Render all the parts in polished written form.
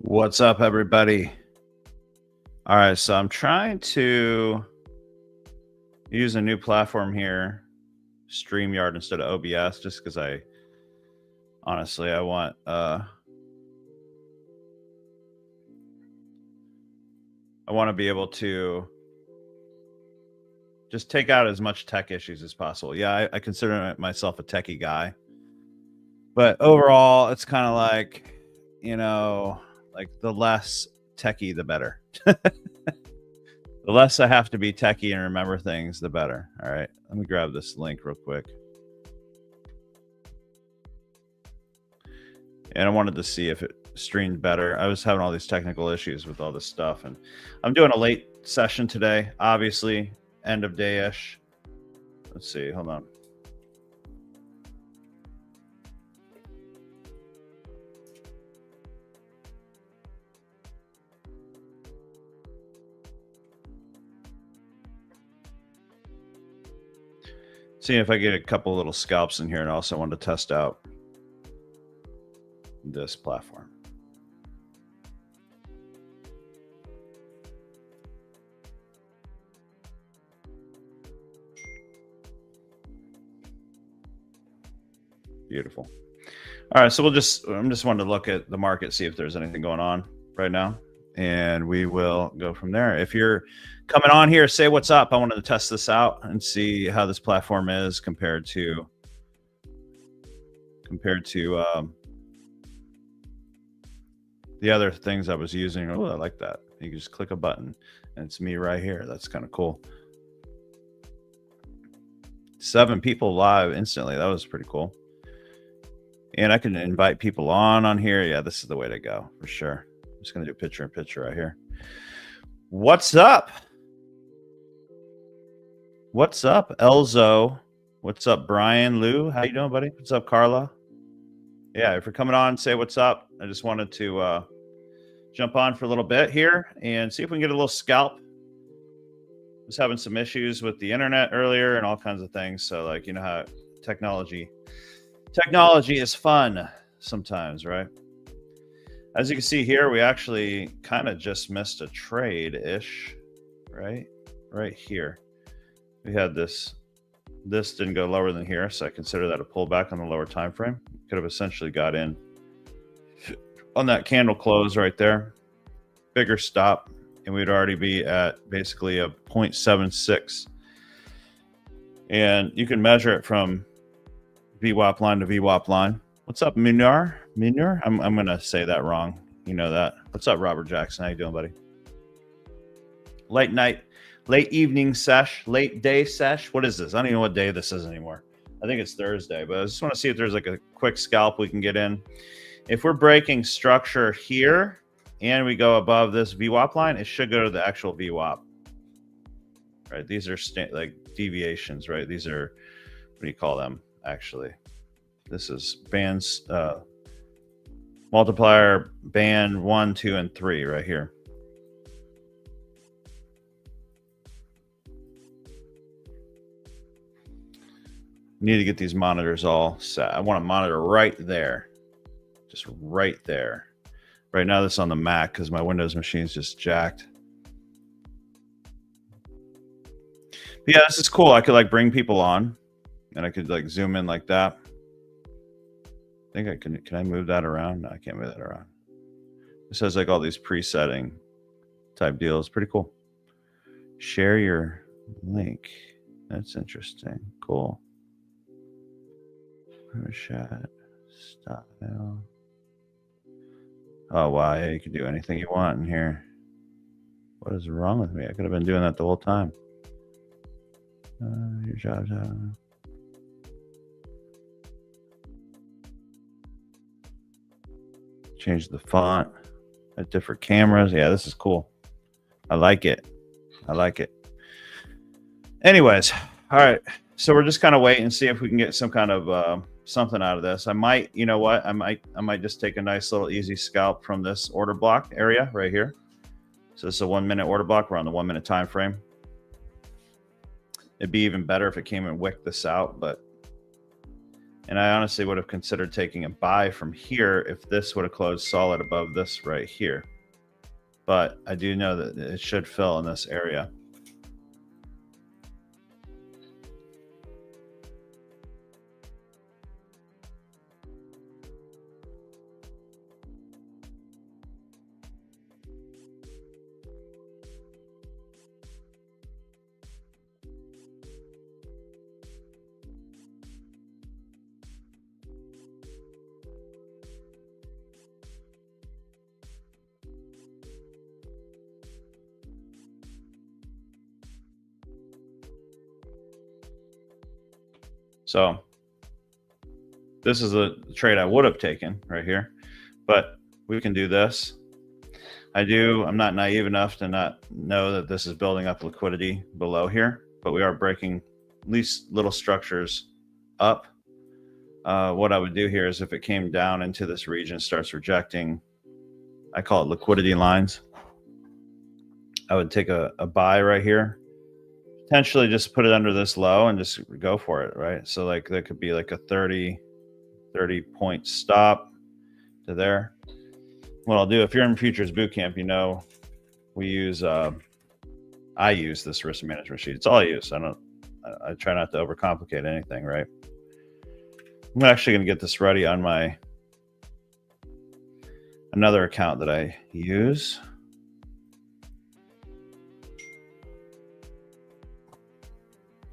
What's up, everybody? All right, so I'm trying to use a new platform here, StreamYard instead of OBS, just because I want to be able to just take out as much tech issues as possible. Yeah, I consider myself a techie guy, but overall, it's kind of like, like the less techie, the better. The less I have to be techie and remember things, the better. All right, let me grab this link real quick. And I wanted to see if it streamed better. I was having all these technical issues with all this stuff, and I'm doing a late session today, obviously, end of day-ish. Let's see, hold on. See if I get a couple little scalps in here, and I also wanted to test out this platform. Beautiful. All right, so I'm just wanting to look at the market, see if there's anything going on right now, and we will go from there. If you're coming on here, say what's up. I wanted to test this out and see how this platform is compared to the other things I was using. Oh, I like that. You can just click a button and it's me right here. That's kind of cool. 7 people live instantly. That was pretty cool. And I can invite people on here. Yeah, this is the way to go for sure. I'm just going to do picture in picture right here. What's up? What's up, Elzo? What's up, Brian? Lou, how you doing, buddy? What's up, Carla? Yeah, if you're coming on, say what's up. I just wanted to jump on for a little bit here and see if we can get a little scalp. I was having some issues with the internet earlier and all kinds of things. So, like, you know how technology is fun sometimes, right? As you can see here, we actually kind of just missed a trade-ish, right? Right here. We had this didn't go lower than here, so I consider that a pullback on the lower time frame. Could have essentially got in on that candle close right there. Bigger stop, and we'd already be at basically a 0.76. And you can measure it from VWAP line to VWAP line. What's up, Minar? I'm gonna say that wrong. You know that. What's up, Robert Jackson? How you doing, buddy? Late evening sesh, late day sesh. What is this? I don't even know what day this is anymore. I think it's Thursday, but I just want to see if there's like a quick scalp we can get in. If we're breaking structure here and we go above this VWAP line, it should go to the actual VWAP. Right? These are like deviations, right? These are, what do you call them? Actually, this is bands, multiplier band 1, 2, and 3 right here. Need to get these monitors all set. I want a monitor right there, just right there. Right now, this is on the Mac because my Windows machine's just jacked. But yeah, this is cool. I could like bring people on, and I could like zoom in like that. I think I can. Can I move that around? No, I can't move that around. This has like all these presetting type deals. Pretty cool. Share your link. That's interesting. Cool. Chat style. Oh wow, yeah, you can do anything you want in here. What is wrong with me? I could have been doing that the whole time. Your job's out. Change the font at different cameras. Yeah, this is cool. I like it. I like it. Anyways, all right. So we're just kind of waiting and see if we can get some kind of something out of this. I might, you know what? I might just take a nice little easy scalp from this order block area right here. So this is a 1 minute order block. We're on the 1 minute time frame. It'd be even better if it came and wicked this out, but And I honestly would have considered taking a buy from here if this would have closed solid above this right here. But I do know that it should fill in this area. So this is a trade I would have taken right here, but we can do this. I'm not naive enough to not know that this is building up liquidity below here, but we are breaking at least little structures up. What I would do here is if it came down into this region, starts rejecting, I call it liquidity lines, I would take a buy right here, potentially just put it under this low and just go for it, right? So like there could be like a 30 point stop to there. What I'll do, if you're in futures bootcamp, you know we use I use this risk management sheet. It's all I use. I try not to overcomplicate anything, right? I'm actually going to get this ready on my another account that I use.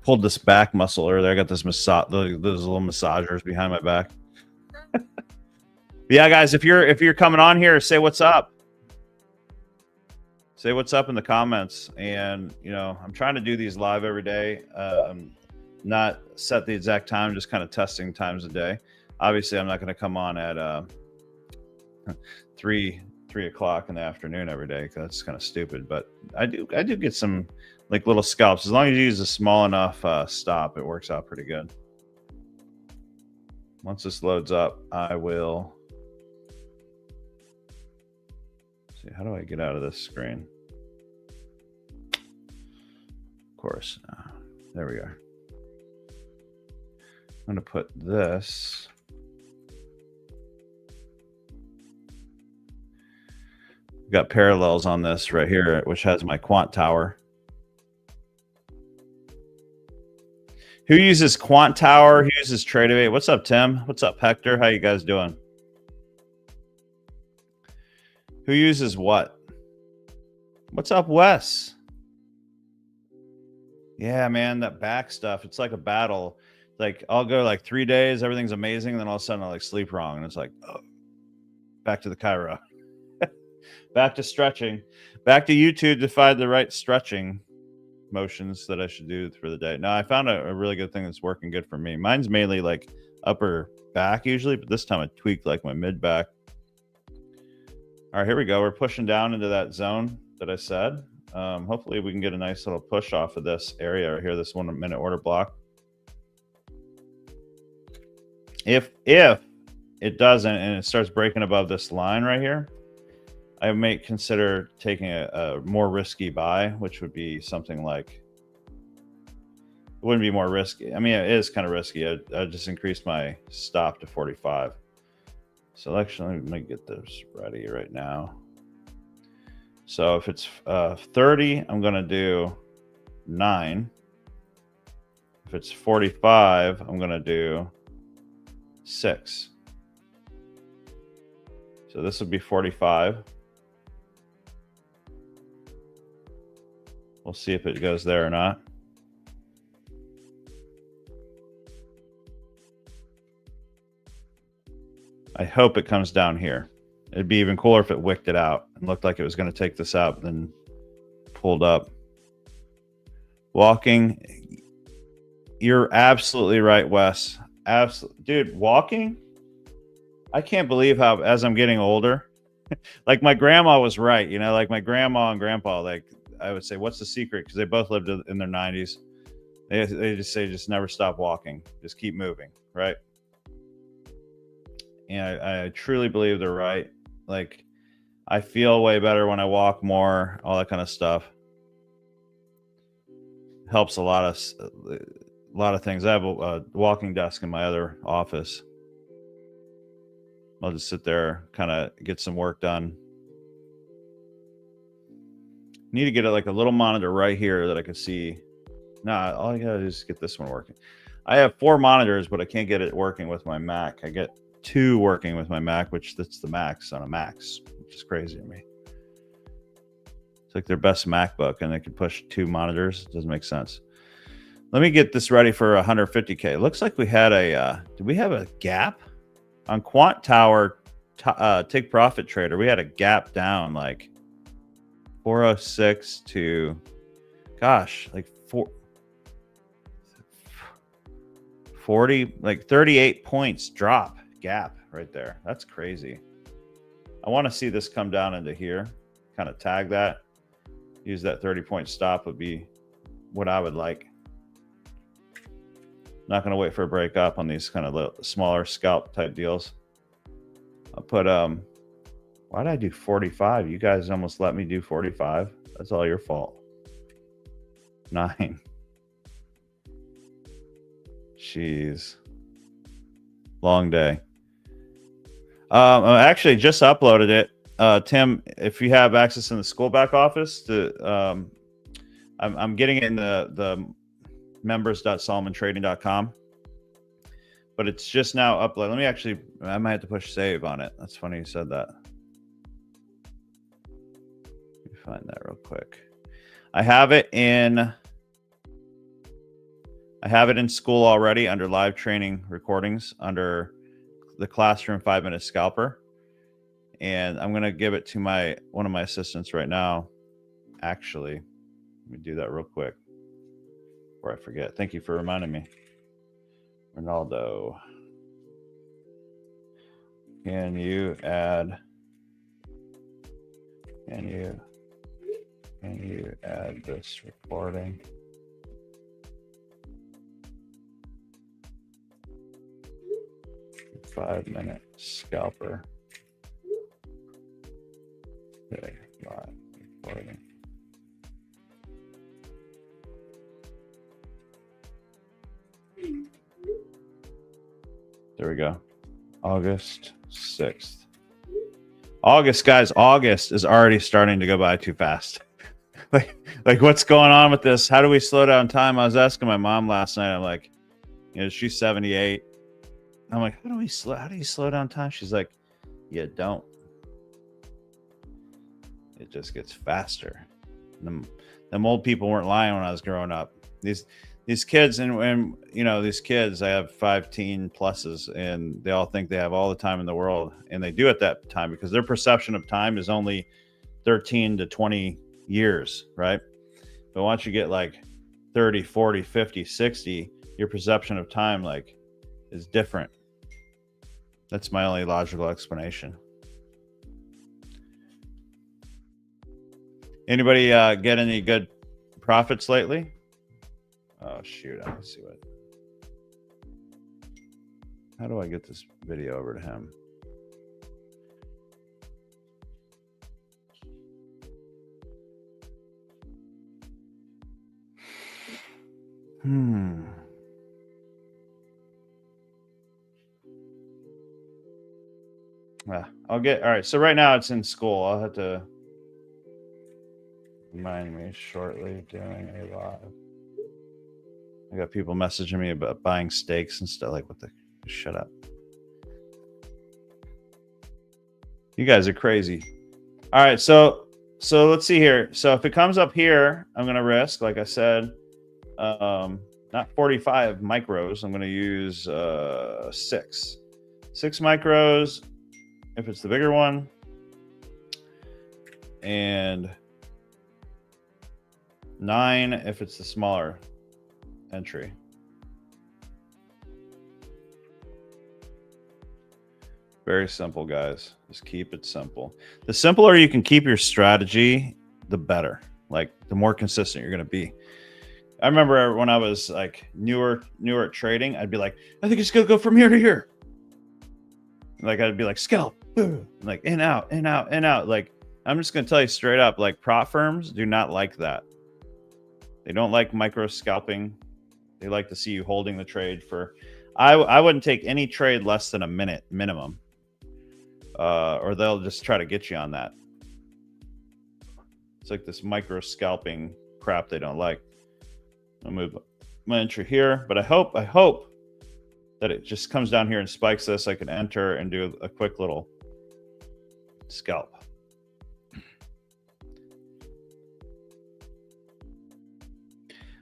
Pulled this back muscle earlier. I got this those little massagers behind my back. Yeah, guys, if you're coming on here, say what's up. Say what's up in the comments. And you know, I'm trying to do these live every day. Not set the exact time, just kind of testing times a day. Obviously, I'm not going to come on at 3 o'clock in the afternoon every day because that's kind of stupid. But I do get some like little scalps. As long as you use a small enough stop, it works out pretty good. Once this loads up, I will see. How do I get out of this screen? Of course. There we are. I'm going to put this. Got parallels on this right here, which has my quant tower. Who uses Quant Tower? Who uses Tradeway? What's up, Tim? What's up, Hector? How you guys doing? Who uses what? What's up, Wes? Yeah, man, that back stuff. It's like a battle. Like I'll go like 3 days, everything's amazing, and then all of a sudden I like sleep wrong, and it's like, oh, back to the Cairo, back to stretching, back to YouTube to find the right stretching motions that I should do for the day. Now I found a really good thing that's working good for me. Mine's mainly like upper back usually, but this time I tweaked like my mid back. All right, here we go. We're pushing down into that zone that I said. Hopefully we can get a nice little push off of this area right here, this 1 minute order block. If it doesn't and it starts breaking above this line right here, I may consider taking a more risky buy, which would be something like, it wouldn't be more risky. I mean, it is kind of risky. I just increased my stop to 45. So actually, let me get this ready right now. So if it's 30, I'm going to do 9. If it's 45, I'm going to do 6. So this would be 45. We'll see if it goes there or not. I hope it comes down here. It'd be even cooler if it wicked it out and looked like it was going to take this out, then pulled up. Walking. You're absolutely right, Wes. Absolutely. Dude, walking? I can't believe how, as I'm getting older, like my grandma was right, you know, like my grandma and grandpa, like I would say, what's the secret? Because they both lived in their 90s. They just say, just never stop walking. Just keep moving, right? And I truly believe they're right. Like, I feel way better when I walk more, all that kind of stuff. Helps a lot lot of things. I have a walking desk in my other office. I'll just sit there, kind of get some work done. Need to get like a little monitor right here that I can see. Nah, all I gotta do is get this one working. I have 4 monitors, but I can't get it working with my Mac. I get 2 working with my Mac, which that's the max on a Max, which is crazy to me. It's like their best MacBook, and they can push 2 monitors. It doesn't make sense. Let me get this ready for 150K. It looks like we had a, did we have a gap? On Quant Tower, Take Profit Trader, we had a gap down like 406 to, gosh, like 40, like 38 points drop gap right there. That's crazy. I want to see this come down into here, kind of tag that. Use that 30-point stop would be what I would like. Not going to wait for a break up on these kind of little, smaller scalp type deals. I'll put, why did I do 45? You guys almost let me do 45. That's all your fault. 9. Jeez. Long day. I actually just uploaded it. Tim, if you have access in the school back office, to, I'm getting it in the members.solomontrading.com, but it's just now uploaded. Let me actually, I might have to push save on it. That's funny you said that. Let me find that real quick. I have it in school already under live training recordings under the classroom 5-minute scalper. And I'm going to give it to one of my assistants right now. Actually, let me do that real quick before I forget. Thank you for reminding me. Ronaldo, can you add this recording? Five-minute scalper. Okay, live recording. There we go. August 6th. August, guys, August is already starting to go by too fast. like what's going on with this? How do we slow down time? I was asking my mom last night. I'm like, she's 78. I'm like, how do you slow down time? She's like, you don't. It just gets faster. Them old people weren't lying when I was growing up. These kids and these kids, I have 5 teen pluses, and they all think they have all the time in the world, and they do at that time because their perception of time is only 13 to 20 years, right? But once you get like 30, 40, 50, 60, your perception of time like is different. That's my only logical explanation. Anybody get any good profits lately? Oh shoot, I can see what. How do I get this video over to him? All right. So right now it's in school. I'll have to remind me shortly doing a live. I got people messaging me about buying steaks and stuff. Like, what the? Shut up. You guys are crazy. All right. So let's see here. So if it comes up here, I'm going to risk, like I said, not 45 micros. I'm going to use 6 micros if it's the bigger one, and 9 if it's the smaller entry. Very simple, guys. Just keep it simple. The simpler you can keep your strategy, the better. Like, the more consistent you're going to be. I remember when I was like newer at trading, I'd be like, I think it's going to go from here to here. Like, I'd be like, scalp, like in, out, in, out, in, out. Like, I'm just going to tell you straight up, like, prop firms do not like that. They don't like micro scalping. They like to see you holding the trade for. I wouldn't take any trade less than a minute minimum, or they'll just try to get you on that. It's like this micro scalping crap they don't like. I'll move my entry here, but I hope that it just comes down here and spikes this. I can enter and do a quick little scalp.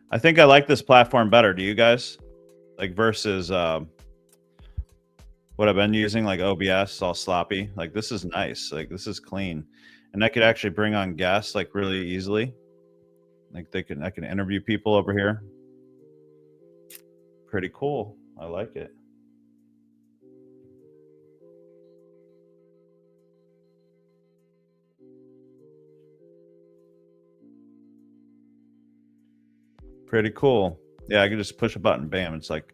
I think I like this platform better. Do you guys? Like versus what I've been using, like OBS, all sloppy. Like this is nice. Like this is clean, and I could actually bring on guests like really easily. Like I can interview people over here. Pretty cool. I like it. Pretty cool. Yeah, I can just push a button, bam. It's like,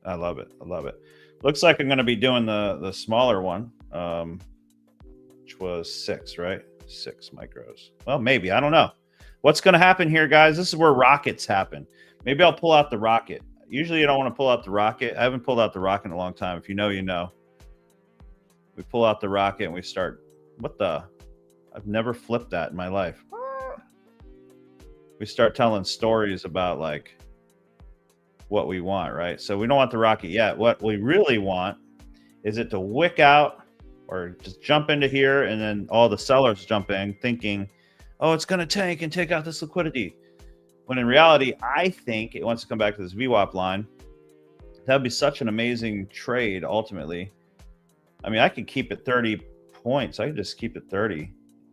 I love it. I love it. Looks like I'm going to be doing the smaller one, which was 6, right? 6 micros. Well, maybe. I don't know. What's going to happen here, guys? This is where rockets happen. Maybe I'll pull out the rocket. Usually you don't want to pull out the rocket. I haven't pulled out the rocket in a long time. If you know, you know. We pull out the rocket and we start. What the? I've never flipped that in my life. We start telling stories about like what we want, right? So we don't want the rocket yet. What we really want is it to wick out or just jump into here, and then all the sellers jump in thinking, oh, it's going to tank and take out this liquidity. When in reality, I think it wants to come back to this VWAP line. That'd be such an amazing trade ultimately. I mean, I could keep it 30 points. I could just keep it 30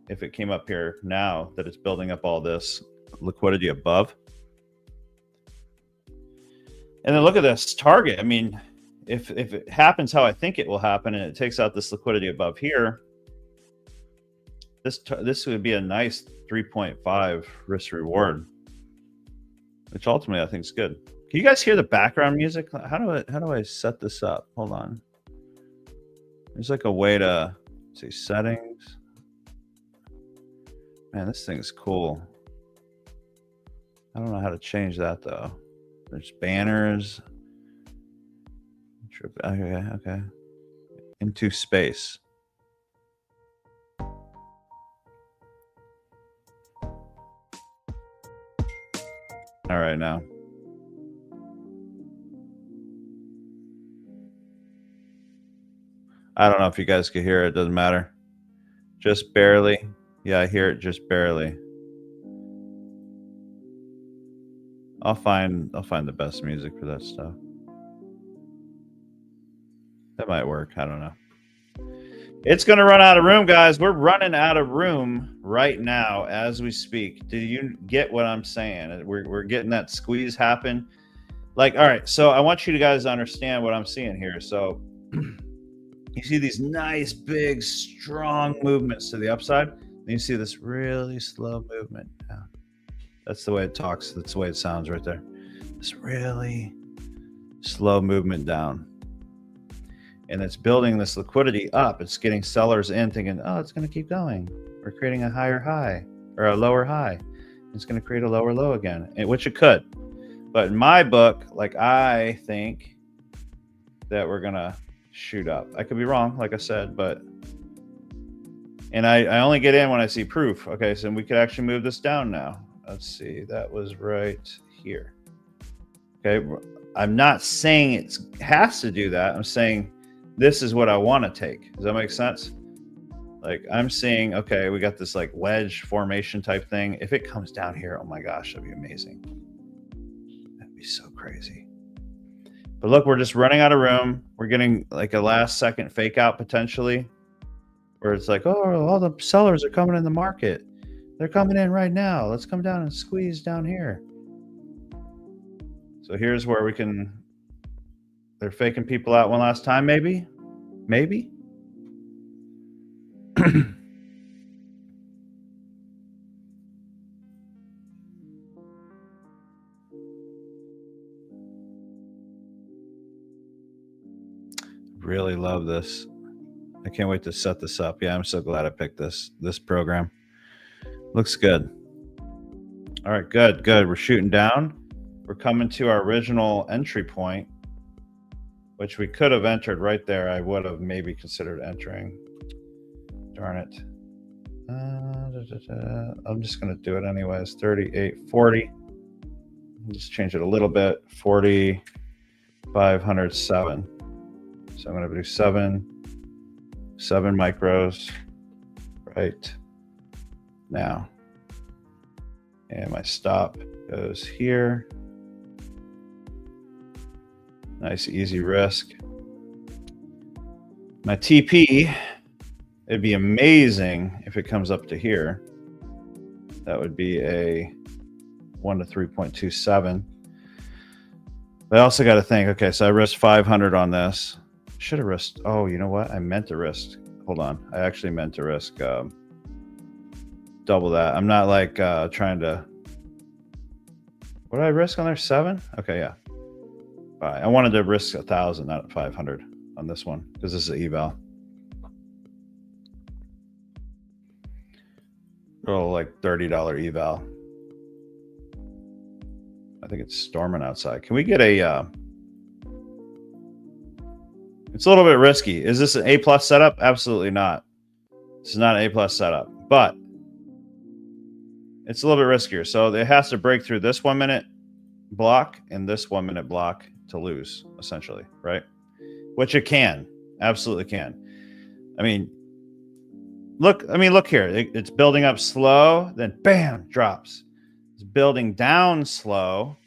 if it came up here now that it's building up all this liquidity above. And then look at this target. I mean, if it happens how I think it will happen and it takes out this liquidity above here, this would be a nice 3.5 risk reward, which ultimately I think is good. Can you guys hear the background music? How do I set this up? Hold on. There's like a way to see settings. Man, this thing's cool. I don't know how to change that though. There's banners. Okay. Into space. All right, now. I don't know if you guys can hear it. Doesn't matter. Just barely. Yeah, I hear it just barely. I'll find the best music for that stuff. That might work. I don't know. It's going to run out of room, guys. We're running out of room right now as we speak. Do you get what I'm saying? We're getting that squeeze happen. Like, all right, so I want you guys to understand what I'm seeing here. So you see these nice, big, strong movements to the upside. Then you see this really slow movement down. That's the way it talks. That's the way it sounds right there. This really slow movement down. And it's building this liquidity up. It's getting sellers in thinking, oh, it's going to keep going. We're creating a higher high or a lower high. It's going to create a lower low again, which it could. But in my book, like I think that we're going to shoot up. I could be wrong, like I said, but and I only get in when I see proof. Okay, so we could actually move this down now. Let's see. That was right here. Okay, I'm not saying it has to do that. I'm saying this is what I want to take. Does that make sense? Like I'm seeing, okay, we got this like wedge formation type thing. If it comes down here, oh my gosh, that'd be amazing. That'd be so crazy. But look, we're just running out of room. We're getting like a last second fake out potentially, where it's like, oh, all the sellers are coming in the market. They're coming in right now. Let's come down and squeeze down here. So here's where we can, they're faking people out one last time, maybe? Maybe? Really love this. I can't wait to set this up. Yeah, I'm so glad I picked this program. Looks good. All right, good. We're shooting down. we're coming to our original entry point, which we could have entered right there. I would have maybe considered entering. Darn it. I'm just going to do it anyways. 38.40. Just change it a little bit. 4,507. So I'm going to do 7 micros right now. And my stop goes here. Nice, easy risk. My TP, it'd be amazing if it comes up to here. That would be a 1 to 3.27. But I also got to think, okay, so I risked 500 on this. Should have risked, oh, you know what? I meant to risk, hold on. I actually meant to risk double that. I'm not like trying to, what did I risk on there? 7? Okay, yeah. All right, I wanted to risk 1,000, not 500 on this one, because this is an eval. Oh, like $30 eval. I think it's storming outside. Can we get a, it's a little bit risky. Is this an A+ setup? Absolutely not. This is not an A+ setup, but it's a little bit riskier. So it has to break through this 1 minute block and this 1 minute block to lose, essentially, right? Which it can, absolutely can. I mean, look here. It's building up slow, then bam, drops. It's building down slow.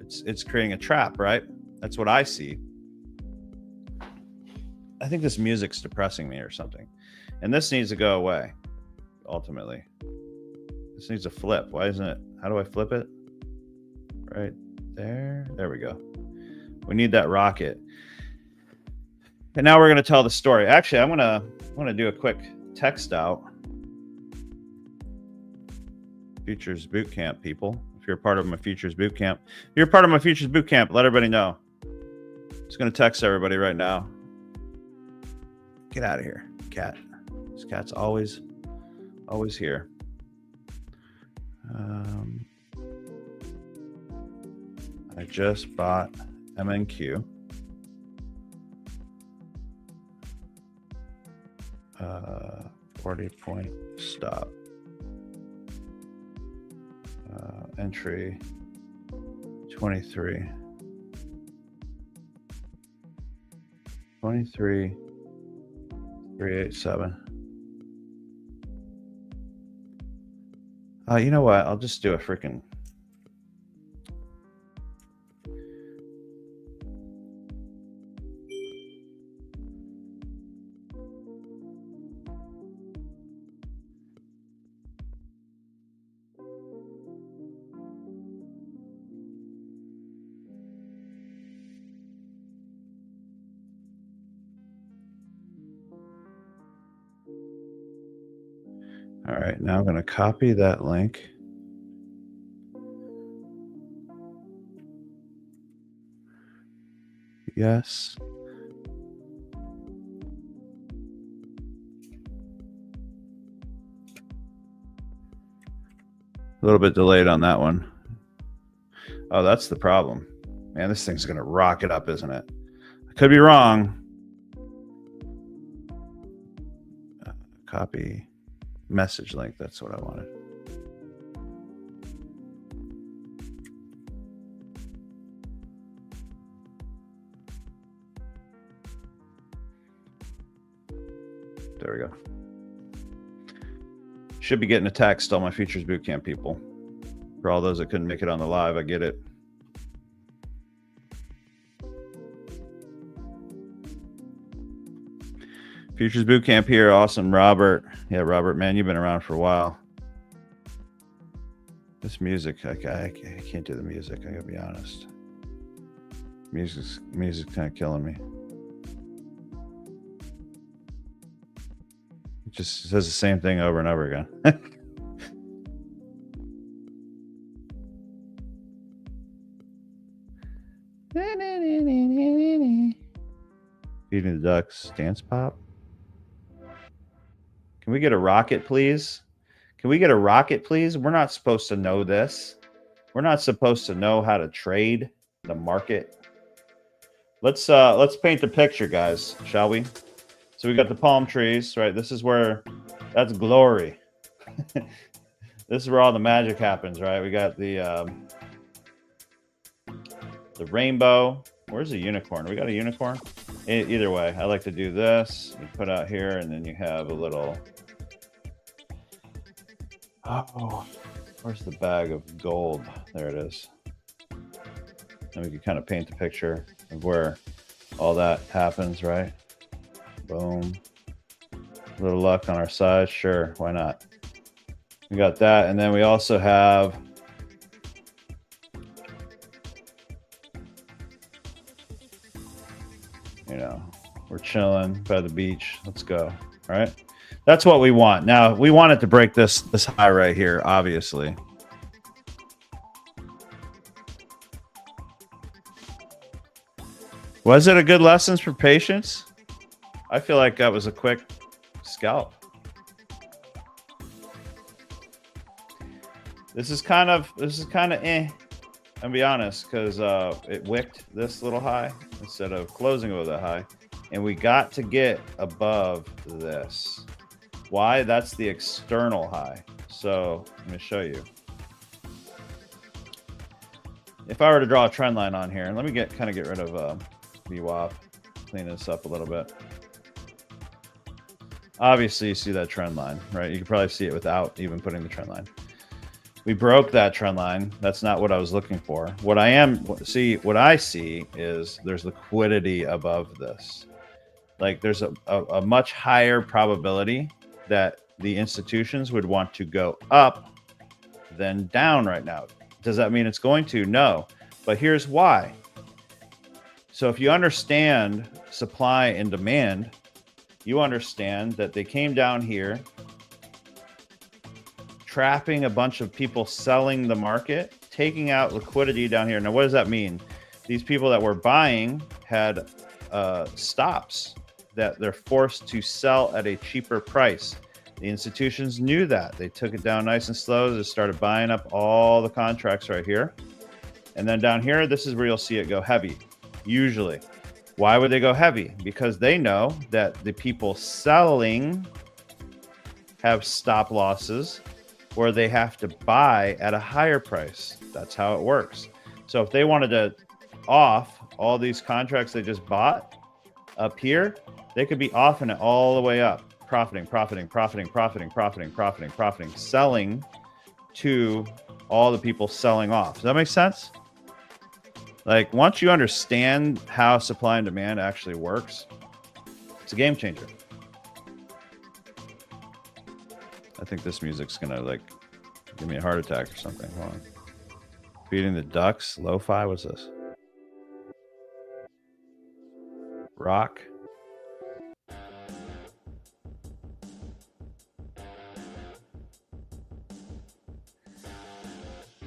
It's creating a trap, right? That's what I see. I think this music's depressing me or something. And this needs to go away, ultimately. This needs to flip. Why isn't it? How do I flip it? Right there. There we go. We need that rocket. And now we're going to tell the story. Actually, I'm going to do a quick text out. Futures Bootcamp people. If you're part of my Futures Bootcamp, if you're part of my Futures Bootcamp, let everybody know. Just going to text everybody right now. Get out of here, cat. This cat's always here. I just bought MNQ. 40-point stop. Entry 23. 23,387. You know what? I'll just do a freaking. All right, now I'm going to copy that link. Yes. A little bit delayed on that one. Oh, that's the problem. Man, this thing's going to rocket up, isn't it? I could be wrong. Copy. Message link, that's what I wanted. There we go. Should be getting a text, all my Futures Bootcamp people. For all those that couldn't make it on the live, I get it. Futures Bootcamp here. Awesome, Robert. Yeah, Robert, man, you've been around for a while. This music, I can't do the music. I gotta be honest. Music's kind of killing me. It just says the same thing over and over again. Feeding the ducks, dance pop. Can we get a rocket, please? Can we get a rocket, please? We're not supposed to know this. We're not supposed to know how to trade the market. Let's paint the picture, guys, shall we? So we got the palm trees, right? This is where that's glory. This is where all the magic happens, right? We got the rainbow. Where's the unicorn? We got a unicorn? Either way, I like to do this. You put out here, and then you have a little... Oh, where's the bag of gold? There it is. And we can kind of paint the picture of where all that happens, right? Boom. A little luck on our side. Sure, why not? We got that. And then we also have... You know, we're chilling by the beach. Let's go, right? That's what we want. Now, we want it to break this high right here, obviously. Was it a good lesson for patience? I feel like that was a quick scalp. This is kind of eh. I'll be honest, because it wicked this little high instead of closing over that high, and we got to get above this. Why? That's the external high. So let me show you. If I were to draw a trend line on here, and let me kind of get rid of VWAP, clean this up a little bit. Obviously, you see that trend line, right? You can probably see it without even putting the trend line. We broke that trend line. That's not what I was looking for. What I see is there's liquidity above this. Like there's a much higher probability that the institutions would want to go up than down right now. Does that mean it's going to? No. But here's why. So if you understand supply and demand, you understand that they came down here, trapping a bunch of people selling the market, taking out liquidity down here. Now, what does that mean? These people that were buying had stops that they're forced to sell at a cheaper price. The institutions knew that. They took it down nice and slow. They started buying up all the contracts right here. And then down here, this is where you'll see it go heavy, usually. Why would they go heavy? Because they know that the people selling have stop losses, or they have to buy at a higher price. That's how it works. So if they wanted to off all these contracts they just bought up here, they could be offing it all the way up, profiting, selling to all the people selling off. Does that make sense? Like, once you understand how supply and demand actually works, it's a game changer. I think this music's gonna like give me a heart attack or something. Hold on. Feeding the ducks, lo-fi. What's this? Rock.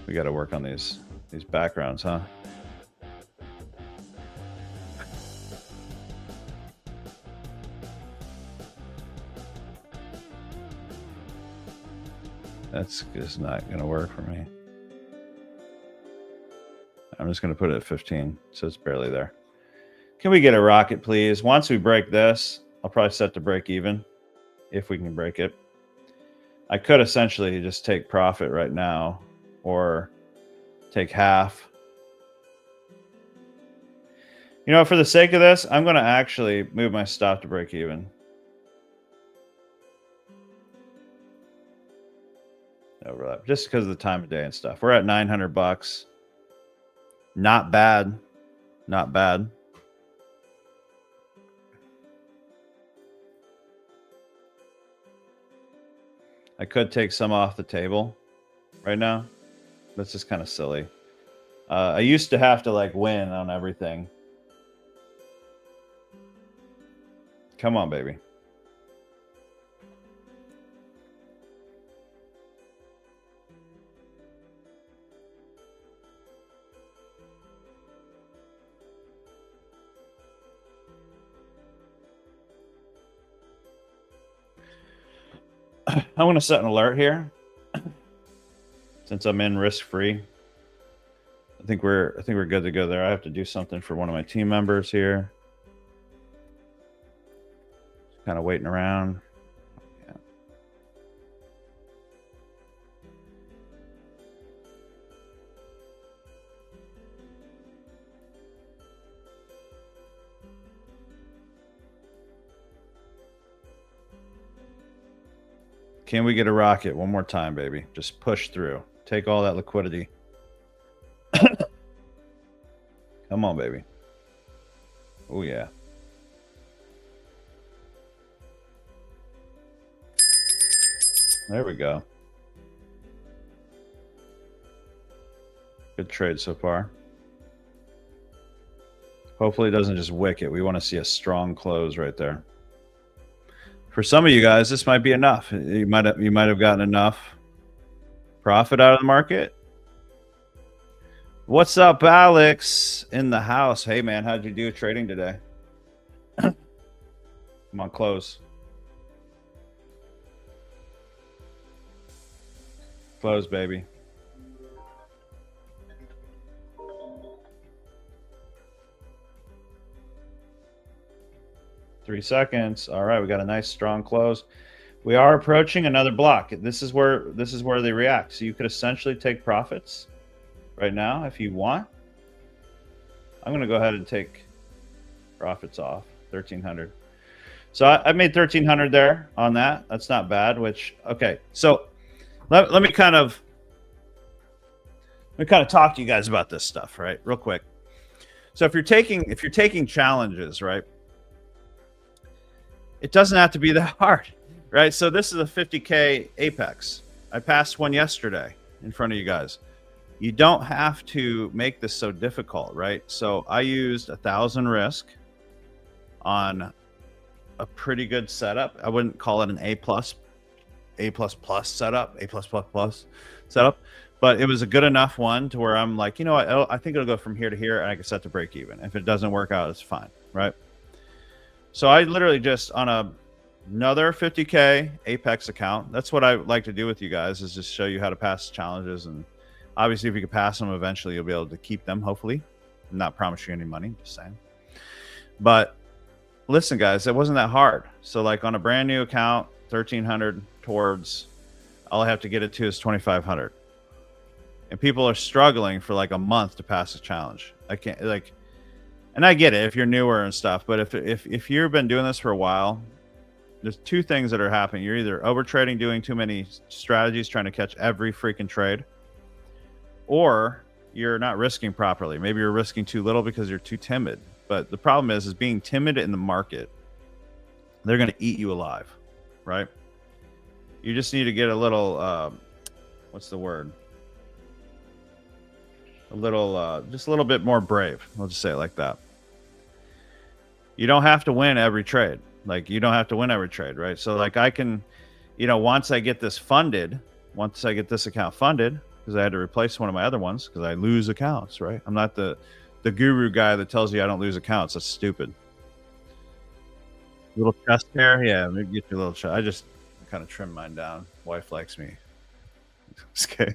We got to work on these backgrounds, huh? That's just not going to work for me. I'm just going to put it at 15, so it's barely there. Can we get a rocket, please? Once we break this, I'll probably set to break even, if we can break it. I could essentially just take profit right now, or take half. You know, for the sake of this, I'm going to actually move my stop to break even. Overlap, just because of the time of day and stuff. We're at $900. Not bad. Not bad. I could take some off the table right now. That's just kind of silly. I used to have to like win on everything. Come on, baby. I want to set an alert here since I'm in risk-free. I think we're good to go there. I have to do something for one of my team members here. Just kind of waiting around. Yeah. Can we get a rocket one more time, baby? Just push through. Take all that liquidity. Come on, baby. Oh, yeah. There we go. Good trade so far. Hopefully it doesn't just wick it. We want to see a strong close right there. For some of you guys, this might be enough. You might have gotten enough profit out of the market. What's up, Alex, in the house? Hey, man, how'd you do trading today? Come on, close. Close, baby. Three seconds. All right, we got a nice strong close. We are approaching another block. This is where they react. So you could essentially take profits right now if you want. I'm going to go ahead and take profits off 1,300. So I made 1,300 there on that. That's not bad. Which okay. So let me kind of talk to you guys about this stuff, right? Real quick. So if you're taking challenges, right? It doesn't have to be that hard, right? So this is a 50K Apex. I passed one yesterday in front of you guys. You don't have to make this so difficult, right? So I used 1,000 risk on a pretty good setup. I wouldn't call it an A++ setup, A+++ setup, but it was a good enough one to where I'm like, you know what? I think it'll go from here to here, and I can set to break even. If it doesn't work out, it's fine, right? So I literally just on another 50K Apex account. That's what I like to do with you guys, is just show you how to pass challenges. And obviously if you can pass them, eventually you'll be able to keep them, hopefully. I'm not promising you any money, just saying. But listen, guys, it wasn't that hard. So like on a brand new account, 1,300 towards, all I have to get it to is 2,500. And people are struggling for like a month to pass a challenge. I can't, like, and I get it if you're newer and stuff, but if you've been doing this for a while, there's two things that are happening. You're either over trading, doing too many strategies, trying to catch every freaking trade, or you're not risking properly. Maybe you're risking too little because you're too timid. But the problem is being timid in the market, they're going to eat you alive, right? You just need to get a little, what's the word? A little, just a little bit more brave. We'll just say it like that. You don't have to win every trade. Like, you don't have to win every trade, right? So like I can, you know, once I get this funded, once I get this account funded, because I had to replace one of my other ones because I lose accounts, right? I'm not the guru guy that tells you I don't lose accounts. That's stupid. Little chest hair. Yeah, maybe get your little chest. I just kind of trim mine down. Wife likes me. Just kidding.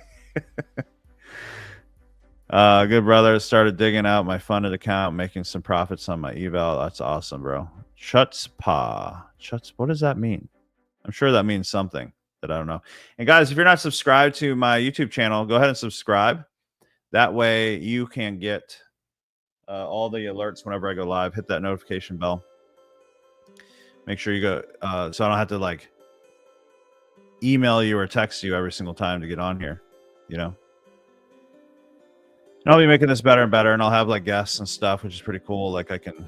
Good brother. Started digging out my funded account, making some profits on my eval. That's awesome, bro. Chutzpah. What does that mean? I'm sure that means something that I don't know. And guys, if you're not subscribed to my YouTube channel, go ahead and subscribe. That way you can get all the alerts whenever I go live. Hit that notification bell. Make sure you go, so I don't have to like email you or text you every single time to get on here, you know? And I'll be making this better and better, and I'll have like guests and stuff, which is pretty cool. Like I can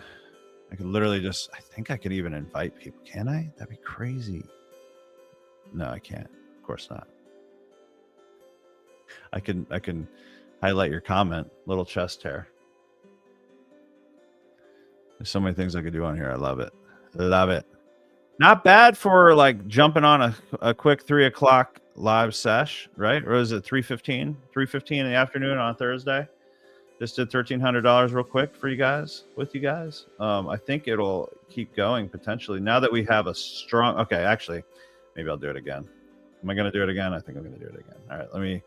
literally just, I think I can even invite people. Can I? That'd be crazy. No, I can't. Of course not. I can highlight your comment. Little chest hair. There's so many things I could do on here. I love it. Love it. Not bad for like jumping on a quick 3 o'clock live sesh, right? Or is it 3:15? 3:15 in the afternoon on Thursday. Just did $1,300 real quick for you guys, with you guys. I think it'll keep going potentially now that we have a strong. Okay, actually, maybe I'll do it again. Am I going to do it again? I think I'm going to do it again. All right,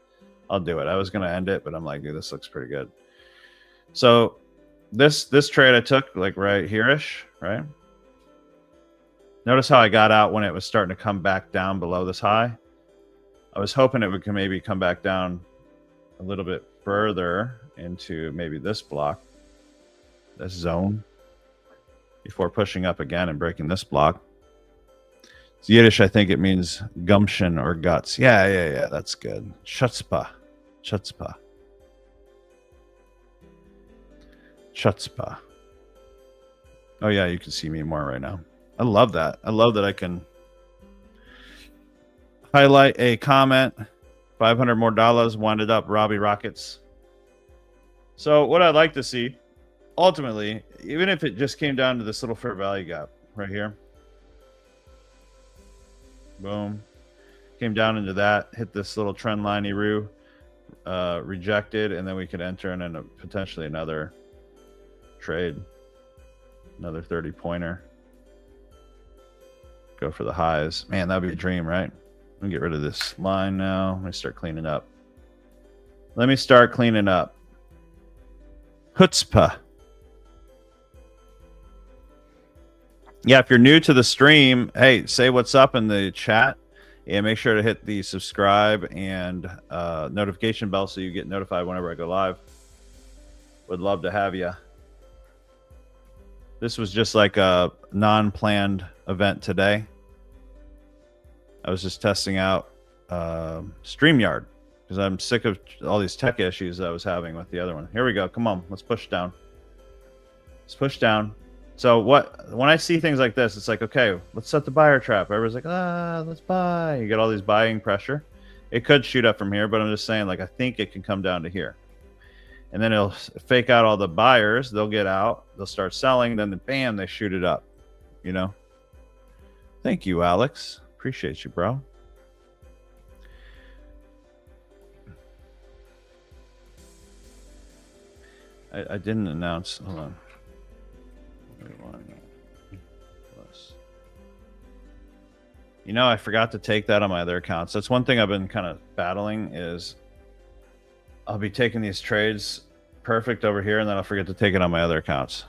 I'll do it. I was going to end it, but I'm like, dude, this looks pretty good. So this trade I took like right here-ish, right? Notice how I got out when it was starting to come back down below this high. I was hoping it would maybe come back down a little bit further into maybe this block, this zone, before pushing up again and breaking this block. It's Yiddish, I think it means gumption or guts. Yeah, that's good. Chutzpah. Chutzpah. Chutzpah. Oh yeah, you can see me more right now. I love that. I love that I can highlight a comment. $500 more dollars, wind it up, Robbie Rockets. So what I'd like to see, ultimately, even if it just came down to this little fair value gap right here. Boom. Came down into that, hit this little trend line Eru, rejected, and then we could enter in a potentially another trade. Another 30-pointer. Go for the highs. Man, that'd be a dream, right? Let me get rid of this line now. Let me start cleaning up. Chutzpah. Yeah, if you're new to the stream, hey, say what's up in the chat. And make sure to hit the subscribe and notification bell so you get notified whenever I go live. Would love to have you. This was just like a non-planned event today. I was just testing out StreamYard because I'm sick of all these tech issues I was having with the other one. Here we go. Come on, let's push down. Let's push down. So when I see things like this, it's like, okay, let's set the buyer trap. Everybody's like, let's buy. You get all these buying pressure. It could shoot up from here, but I'm just saying, like, I think it can come down to here. And then it'll fake out all the buyers. They'll get out. They'll start selling. Then, bam, they shoot it up. You know? Thank you, Alex. Appreciate you, bro. I didn't announce. Hold on. You know, I forgot to take that on my other accounts. That's one thing I've been kind of battling is I'll be taking these trades perfect over here, and then I'll forget to take it on my other accounts.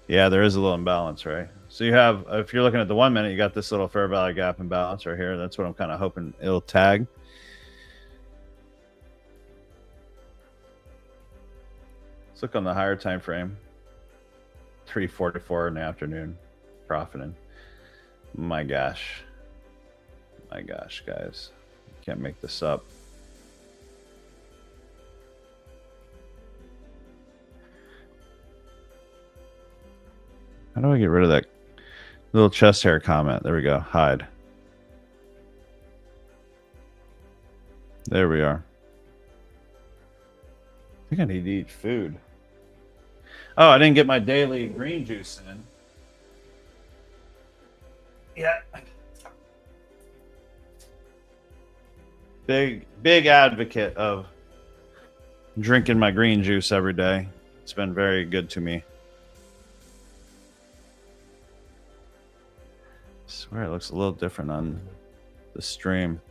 Yeah, there is a little imbalance, right? So you have, if you're looking at the 1 minute, you got this little fair value gap imbalance right here. That's what I'm kind of hoping it'll tag. Let's look on the higher time frame. 3:44 in the afternoon, profiting. My gosh, guys, can't make this up. How do I get rid of that little chest hair comment? There we go. Hide. There we are. I think I need to eat food. Oh, I didn't get my daily green juice in. Yeah. Big advocate of drinking my green juice every day. It's been very good to me. I swear it looks a little different on the stream.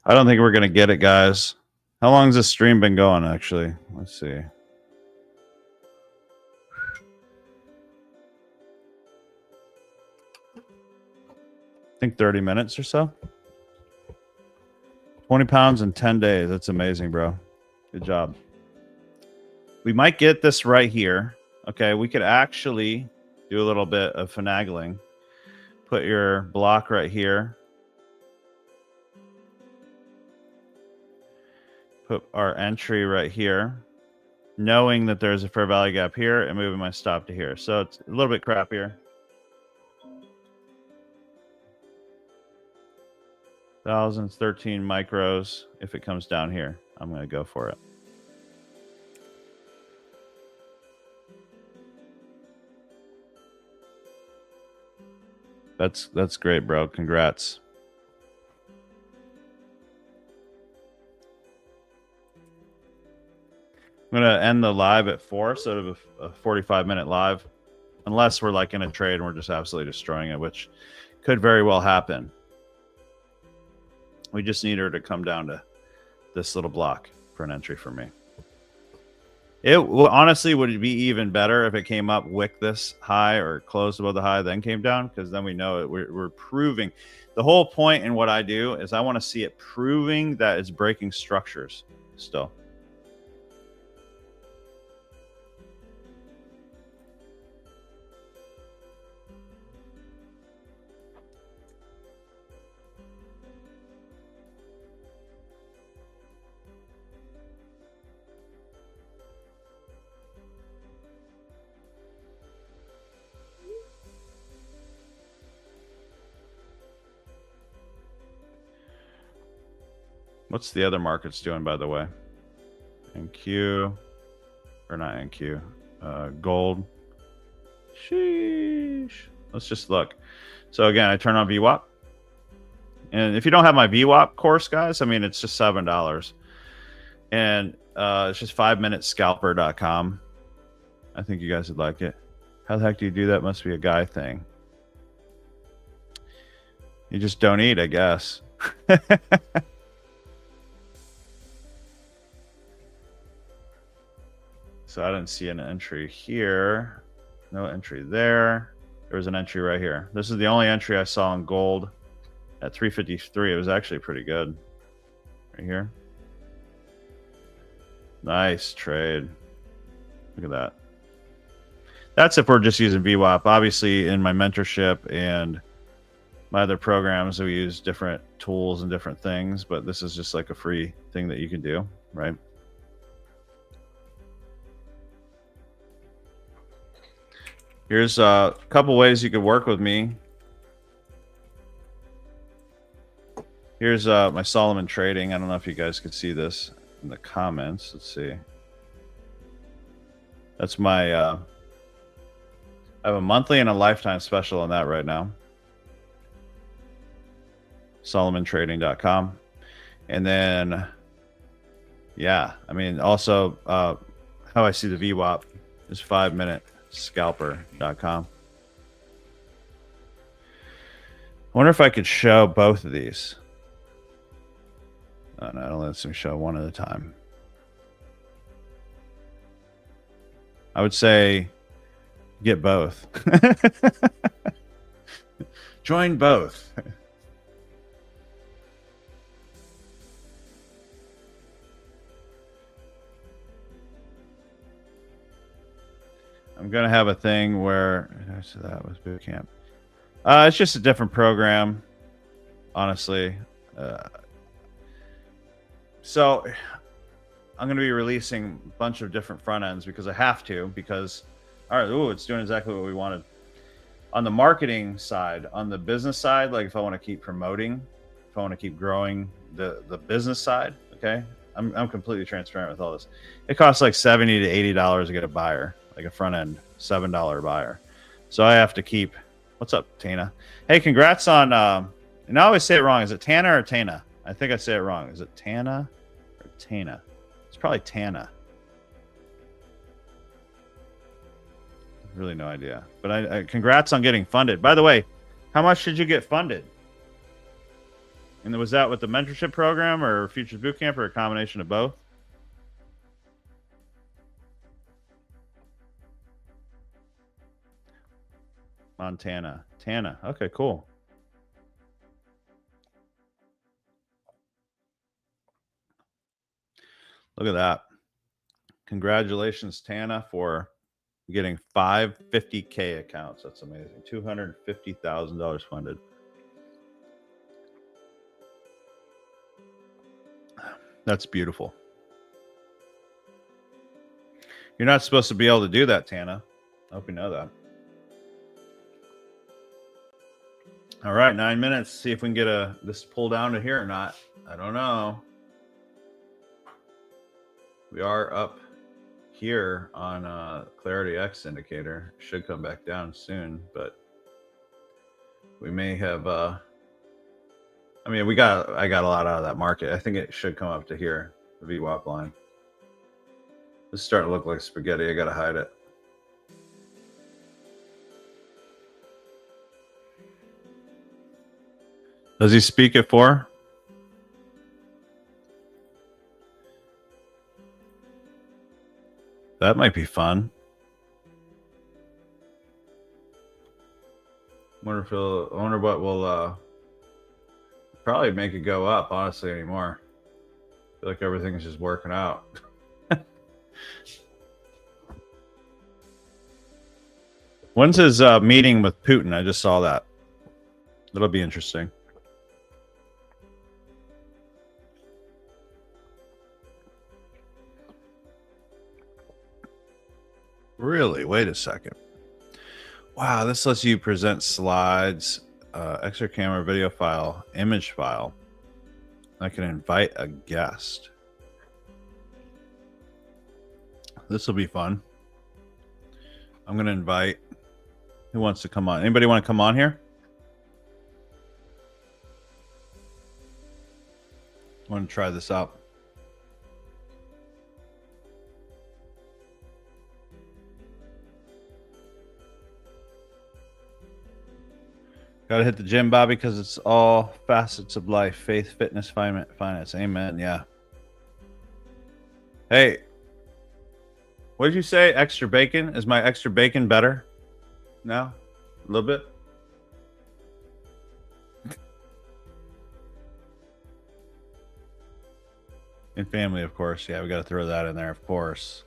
I don't think we're going to get it, guys. How long has this stream been going, actually? Let's see. I think 30 minutes or so. 20 pounds in 10 days. That's amazing, bro. Good job. We might get this right here. Okay, we could actually do a little bit of finagling. Put your block right here. Put our entry right here, knowing that there's a fair value gap here, and moving my stop to here. So it's a little bit crappier. Thousands, 13 micros. If it comes down here, I'm going to go for it. That's great, bro. Congrats. I'm going to end the live at 4, so it'll be a 45-minute live. Unless we're like in a trade and we're just absolutely destroying it, which could very well happen. We just need her to come down to this little block for an entry for me. It honestly would be even better if it came up, wick this high or closed above the high, then came down, because then we know it. We're proving. The whole point in what I do is I want to see it proving that it's breaking structures still. What's the other markets doing, by the way? NQ, or not NQ, gold. Sheesh. Let's just look. So again, I turn on VWAP. And if you don't have my VWAP course, guys, I mean, it's just $7. And it's just 5minutescalper.com. I think you guys would like it. How the heck do you do that? Must be a guy thing. You just don't eat, I guess. So I didn't see an entry here. No entry there. There was an entry right here. This is the only entry I saw in gold at 353. It was actually pretty good. Right here. Nice trade. Look at that. That's if we're just using VWAP. Obviously, in my mentorship and my other programs, we use different tools and different things, but this is just like a free thing that you can do, right? Here's a couple ways you could work with me. Here's my Solomon trading. I don't know if you guys could see this in the comments. Let's see. That's my I have a monthly and a lifetime special on that right now. SolomonTrading.com. And then, yeah, I mean, also how I see the VWAP is 5minutescalper.com. I wonder if I could show both of these. Oh, no, I don't let them show one at a time. I would say get both. Join both. I'm going to have a thing where so that was boot camp. It's just a different program, honestly. So I'm going to be releasing a bunch of different front ends because I have to, because, all right, ooh, it's doing exactly what we wanted. On the marketing side, on the business side, like if I want to keep promoting, if I want to keep growing the business side, okay, I'm completely transparent with all this. It costs like $70 to $80 to get a buyer, like a front end $7 buyer. So I have to keep. What's up, Tana? Hey, congrats on. And I always say it wrong. Is it Tana or Tana? I think I say it wrong. Is it Tana or Tana? It's probably Tana. Really no idea. But I congrats on getting funded. By the way, how much did you get funded? And was that with the mentorship program or Futures Bootcamp or a combination of both? Montana. Tana. Okay, cool. Look at that. Congratulations, Tana, for getting 5 50K accounts. That's amazing. $250,000 funded. That's beautiful. You're not supposed to be able to do that, Tana. I hope you know that. All right, 9 minutes. See if we can get this pull down to here or not. I don't know. We are up here on Clarity X indicator. Should come back down soon, but we may have I mean, I got a lot out of that market. I think it should come up to here, the VWAP line. It's starting to look like spaghetti. I gotta hide it. Does he speak at 4? That might be fun. I wonder what will probably make it go up, honestly, anymore. I feel like everything's just working out. When's his meeting with Putin? I just saw that. That'll be interesting. Really? Wait a second. Wow, this lets you present slides, extra camera, video file, image file. I can invite a guest. This will be fun. I'm going to invite. Who wants to come on? Anybody want to come on here? I want to try this out. Got to hit the gym, Bobby, because it's all facets of life: faith, fitness, finance. Amen. Yeah. Hey, what did you say? Extra bacon? Is my extra bacon better now? A little bit? And family, of course. Yeah, we got to throw that in there, of course.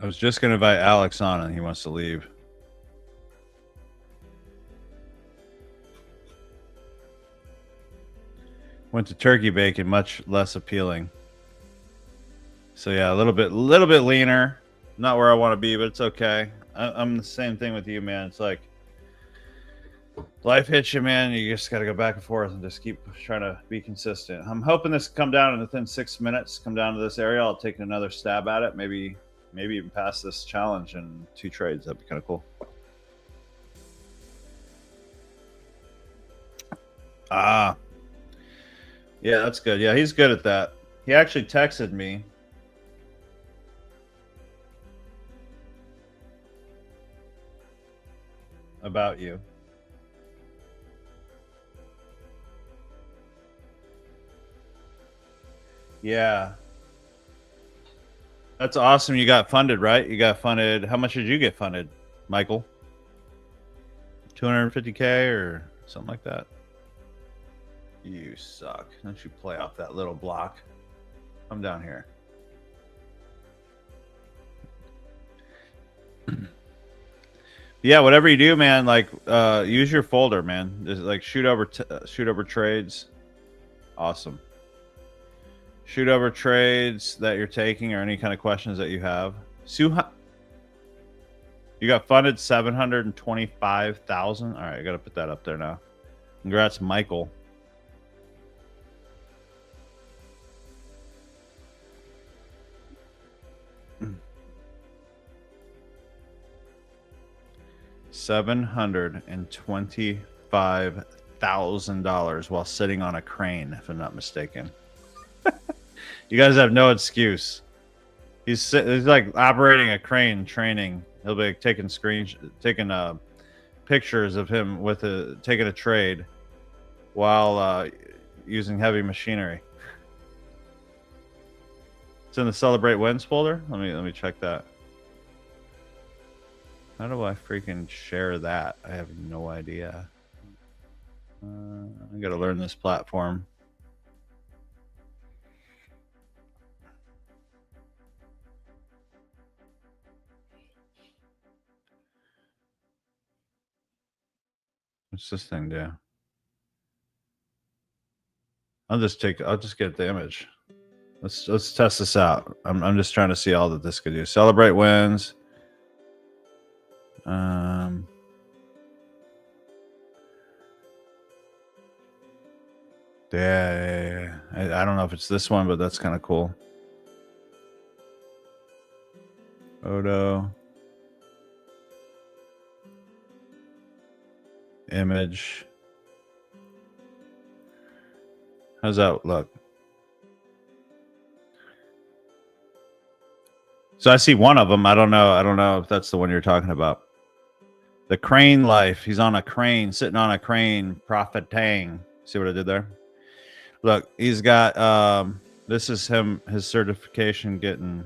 I was just going to invite Alex on, and he wants to leave. Went to turkey bacon, much less appealing. So yeah, a little bit leaner. Not where I want to be, but it's okay. I'm the same thing with you, man. It's like life hits you, man. You just got to go back and forth and just keep trying to be consistent. I'm hoping this come down within 6 minutes. Come down to this area. I'll take another stab at it. Maybe even pass this challenge in 2 trades. That'd be kind of cool. Ah, yeah, that's good. Yeah, he's good at that. He actually texted me. About you. Yeah. That's awesome. You got funded, right? You got funded. How much did you get funded, Michael? 250K or something like that? You suck. Don't you play off that little block. Come down here. Yeah, whatever you do, man, like use your folder, man. Just like shoot over trades. Awesome. Shoot over trades that you're taking or any kind of questions that you have. You got funded 725,000. All right, I got to put that up there now. Congrats, Michael. $725,000 while sitting on a crane, if I'm not mistaken. You guys have no excuse. He's like operating a crane, training. He'll be taking pictures of him taking a trade while using heavy machinery. It's in the Celebrate Wins folder. Let me check that. How do I freaking share that? I have no idea. I gotta learn this platform. What's this thing do? I'll just get the image. Let's test this out. I'm just trying to see all that this could do. Celebrate wins. Yeah. I don't know if it's this one, but that's kind of cool. Photo. Image. How's that look? So I see one of them. I don't know if that's the one you're talking about. The crane life. He's on a crane, sitting on a crane, profiting. See what I did there? Look, he's got this is him, his certificate getting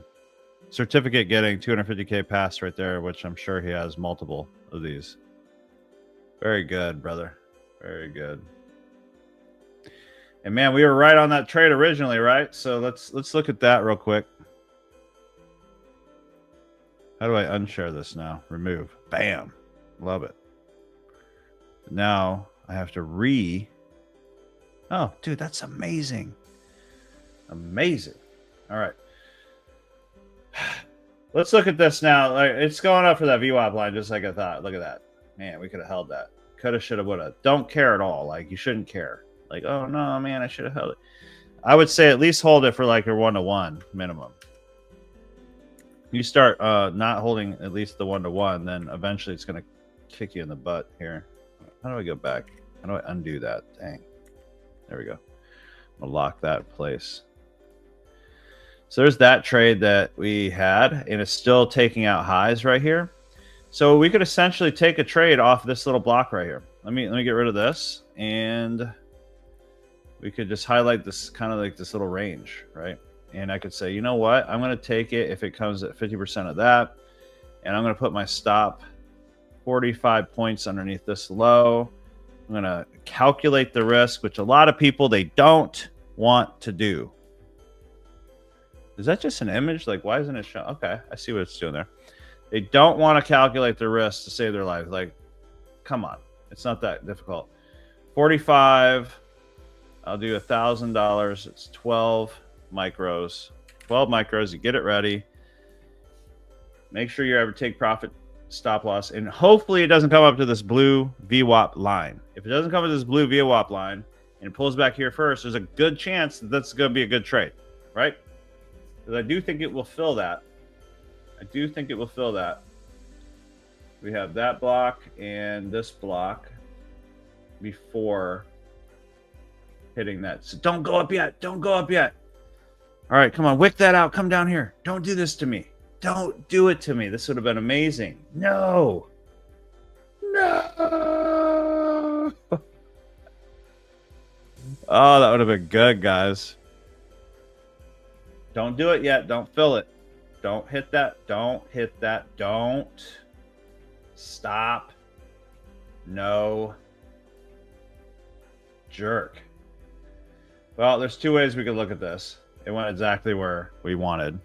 250K pass right there, which I'm sure he has multiple of these. Very good, brother. Very good. And man, we were right on that trade originally, right? So let's look at that real quick. How do I unshare this now? Remove. Bam. Love it. Now I have to Oh, dude, that's amazing. Amazing. All right. Let's look at this now. Like, it's going up for that VWAP line just like I thought. Look at that. Man, we could have held that. Coulda, shoulda, woulda. Don't care at all. Like, you shouldn't care. Like, oh, no, man, I should have held it. I would say at least hold it for like your 1-to-1 minimum. You start not holding at least the 1-to-1, then eventually it's going to kick you in the butt here. How do I go back? How do I undo that? Dang. There we go. I'm going to lock that in place. So there's that trade that we had, and it's still taking out highs right here. So we could essentially take a trade off this little block right here. Let me get rid of this, and we could just highlight this kind of like this little range, right? And I could say, you know what? I'm going to take it if it comes at 50% of that, and I'm going to put my stop 45 points underneath this low. I'm going to calculate the risk, which a lot of people, they don't want to do. Is that just an image? Like, why isn't it showing? Okay, I see what it's doing there. They don't want to calculate the risk to save their life. Like, come on. It's not that difficult. 45. I'll do $1,000. It's 12 micros. 12 micros. You get it ready. Make sure you ever take profit stop loss. And hopefully it doesn't come up to this blue VWAP line. If it doesn't come to this blue VWAP line and it pulls back here first, there's a good chance that that's going to be a good trade, right? Because I do think it will fill that. I do think it will fill that. We have that block and this block before hitting that. So don't go up yet. Don't go up yet. All right, come on. Wick that out. Come down here. Don't do this to me. Don't do it to me. This would have been amazing. No. No. Oh, that would have been good, guys. Don't do it yet. Don't fill it. Don't hit that. Don't hit that. Don't. Stop. No. Jerk. Well, there's two ways we could look at this. It went exactly where we wanted.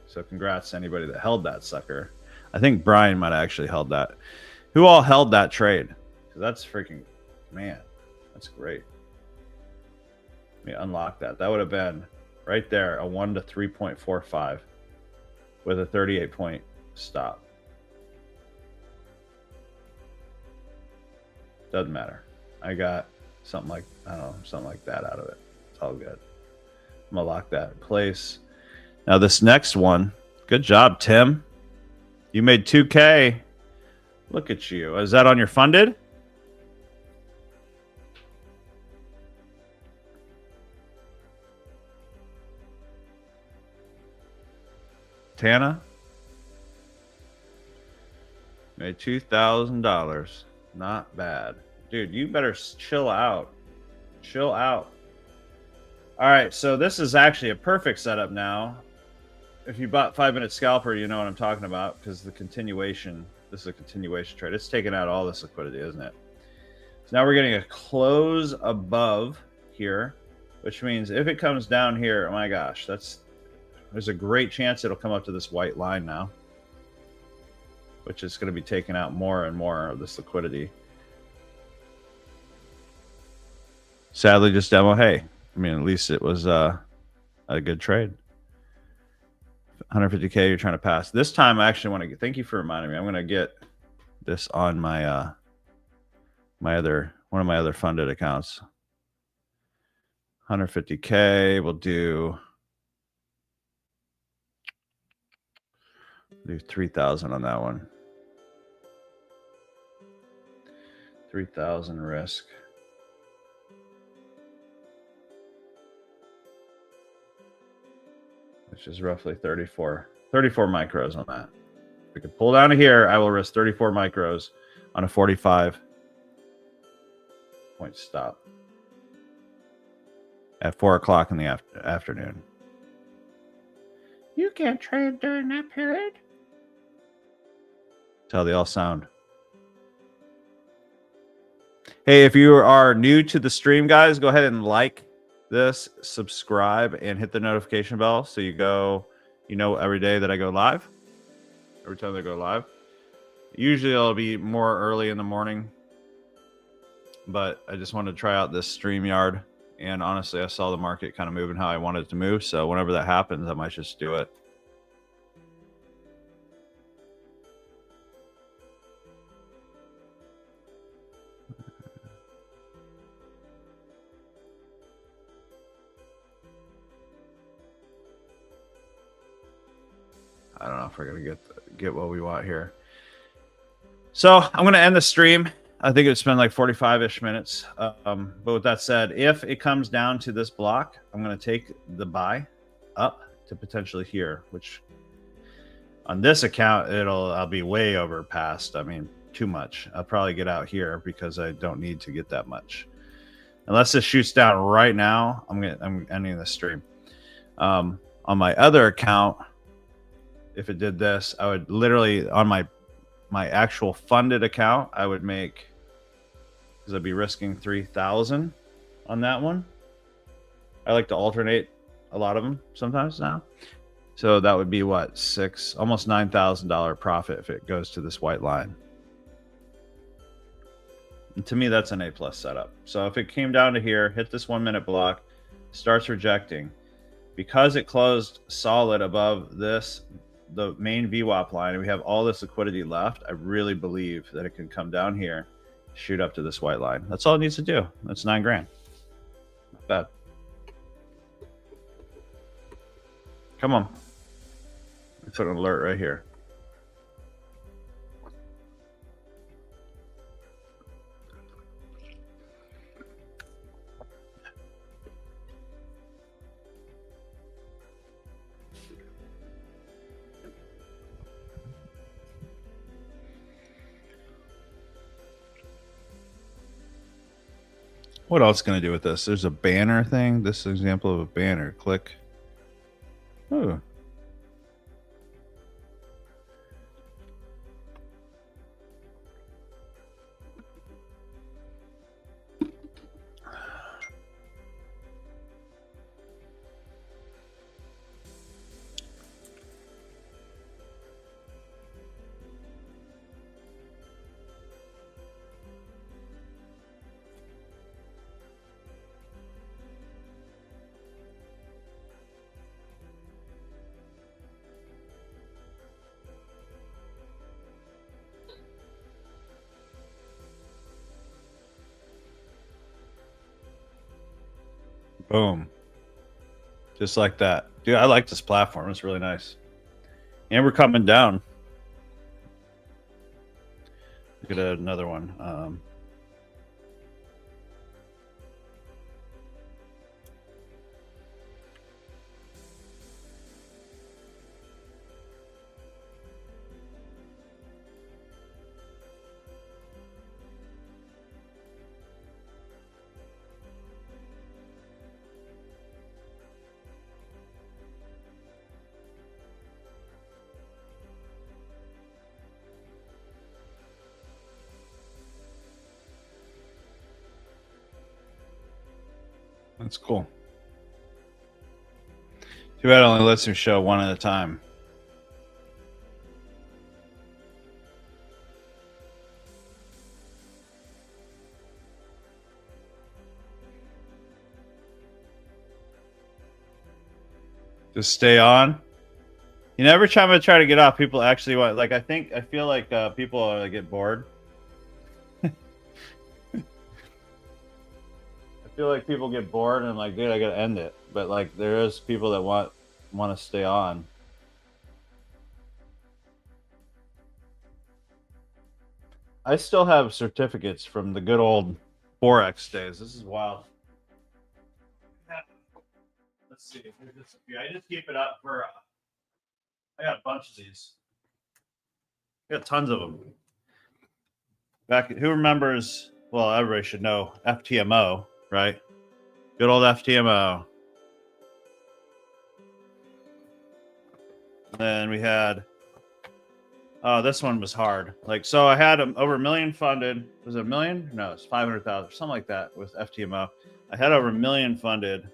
So congrats to anybody that held that sucker. I think Brian might have actually held that. Who all held that trade? So that's freaking, man, that's great. Let me unlock that. That would have been right there, a 1 to 3.45 with a 38-point stop. Doesn't matter. I got something like, I don't know, something like that out of it. It's all good. I'm gonna lock that in place. Now this next one, good job, Tim. You made 2K. Look at you. Is that on your funded? Tana? Made $2,000. Not bad. Dude, you better chill out. Chill out. All right, so this is actually a perfect setup now. If you bought 5-minute scalper, you know what I'm talking about, because the continuation, this is a continuation trade. It's taking out all this liquidity, isn't it? So now we're getting a close above here, which means if it comes down here, oh my gosh, there's a great chance it'll come up to this white line now, which is going to be taking out more and more of this liquidity. Sadly, just demo. Hey, mean, at least it was a good trade. 150K you're trying to pass. This time I actually want to thank you for reminding me. I'm going to get this on my one of my other funded accounts. 150K, we'll do 3,000 on that one. 3,000 risk. Which is roughly 34 micros on that. If we could pull down to here, I will risk 34 micros on a 45 point stop at 4 o'clock in the afternoon. You can't trade during that period. That's how they all sound. Hey, if you are new to the stream, guys, go ahead and like this, subscribe, and hit the notification bell so you know every day that I go live. Every time I go live. Usually it'll be more early in the morning, but I just wanted to try out this StreamYard, and honestly, I saw the market kind of moving how I wanted it to move, so whenever that happens, I might just do it. I don't know if we're gonna get what we want here. So I'm gonna end the stream. I think it's been like 45-ish minutes. But with that said, if it comes down to this block, I'm gonna take the buy up to potentially here, which on this account I'll be way over past. I mean, too much. I'll probably get out here because I don't need to get that much. Unless this shoots down right now, I'm ending the stream. On my other account, if it did this, I would literally, on my actual funded account, I would make, because I'd be risking 3,000 on that one. I like to alternate a lot of them sometimes now. So that would be what, almost $9,000 profit if it goes to this white line. And to me, that's an A+ setup. So if it came down to here, hit this 1 minute block, starts rejecting, because it closed solid above this, the main VWAP line, and we have all this liquidity left, I really believe that it can come down here, shoot up to this white line. That's all it needs to do. That's $9 grand. Not bad. Come on. Put an alert right here. What else can I do with this? There's a banner thing. This is an example of a banner. Click. Oh. Boom. Just like that. Dude, I like this platform. It's really nice. And we're coming down. Look at another one. That's cool. Too bad it only lets me show one at a time. Just stay on. You know, every time I try to get off, people actually want. Like, I feel like people get bored. I feel like people get bored and like, dude, I gotta end it. But like, there is people that want to stay on. I still have certificates from the good old Forex days. This is wild. Let's see. I just keep it up for. I got a bunch of these. I got tons of them. Back, who remembers? Well, everybody should know FTMO, right? Good old FTMO. And then we had. Oh, this one was hard. Like, so I had over $1 million funded. Was it $1 million? No, it's 500,000, something like that with FTMO. I had over $1 million funded,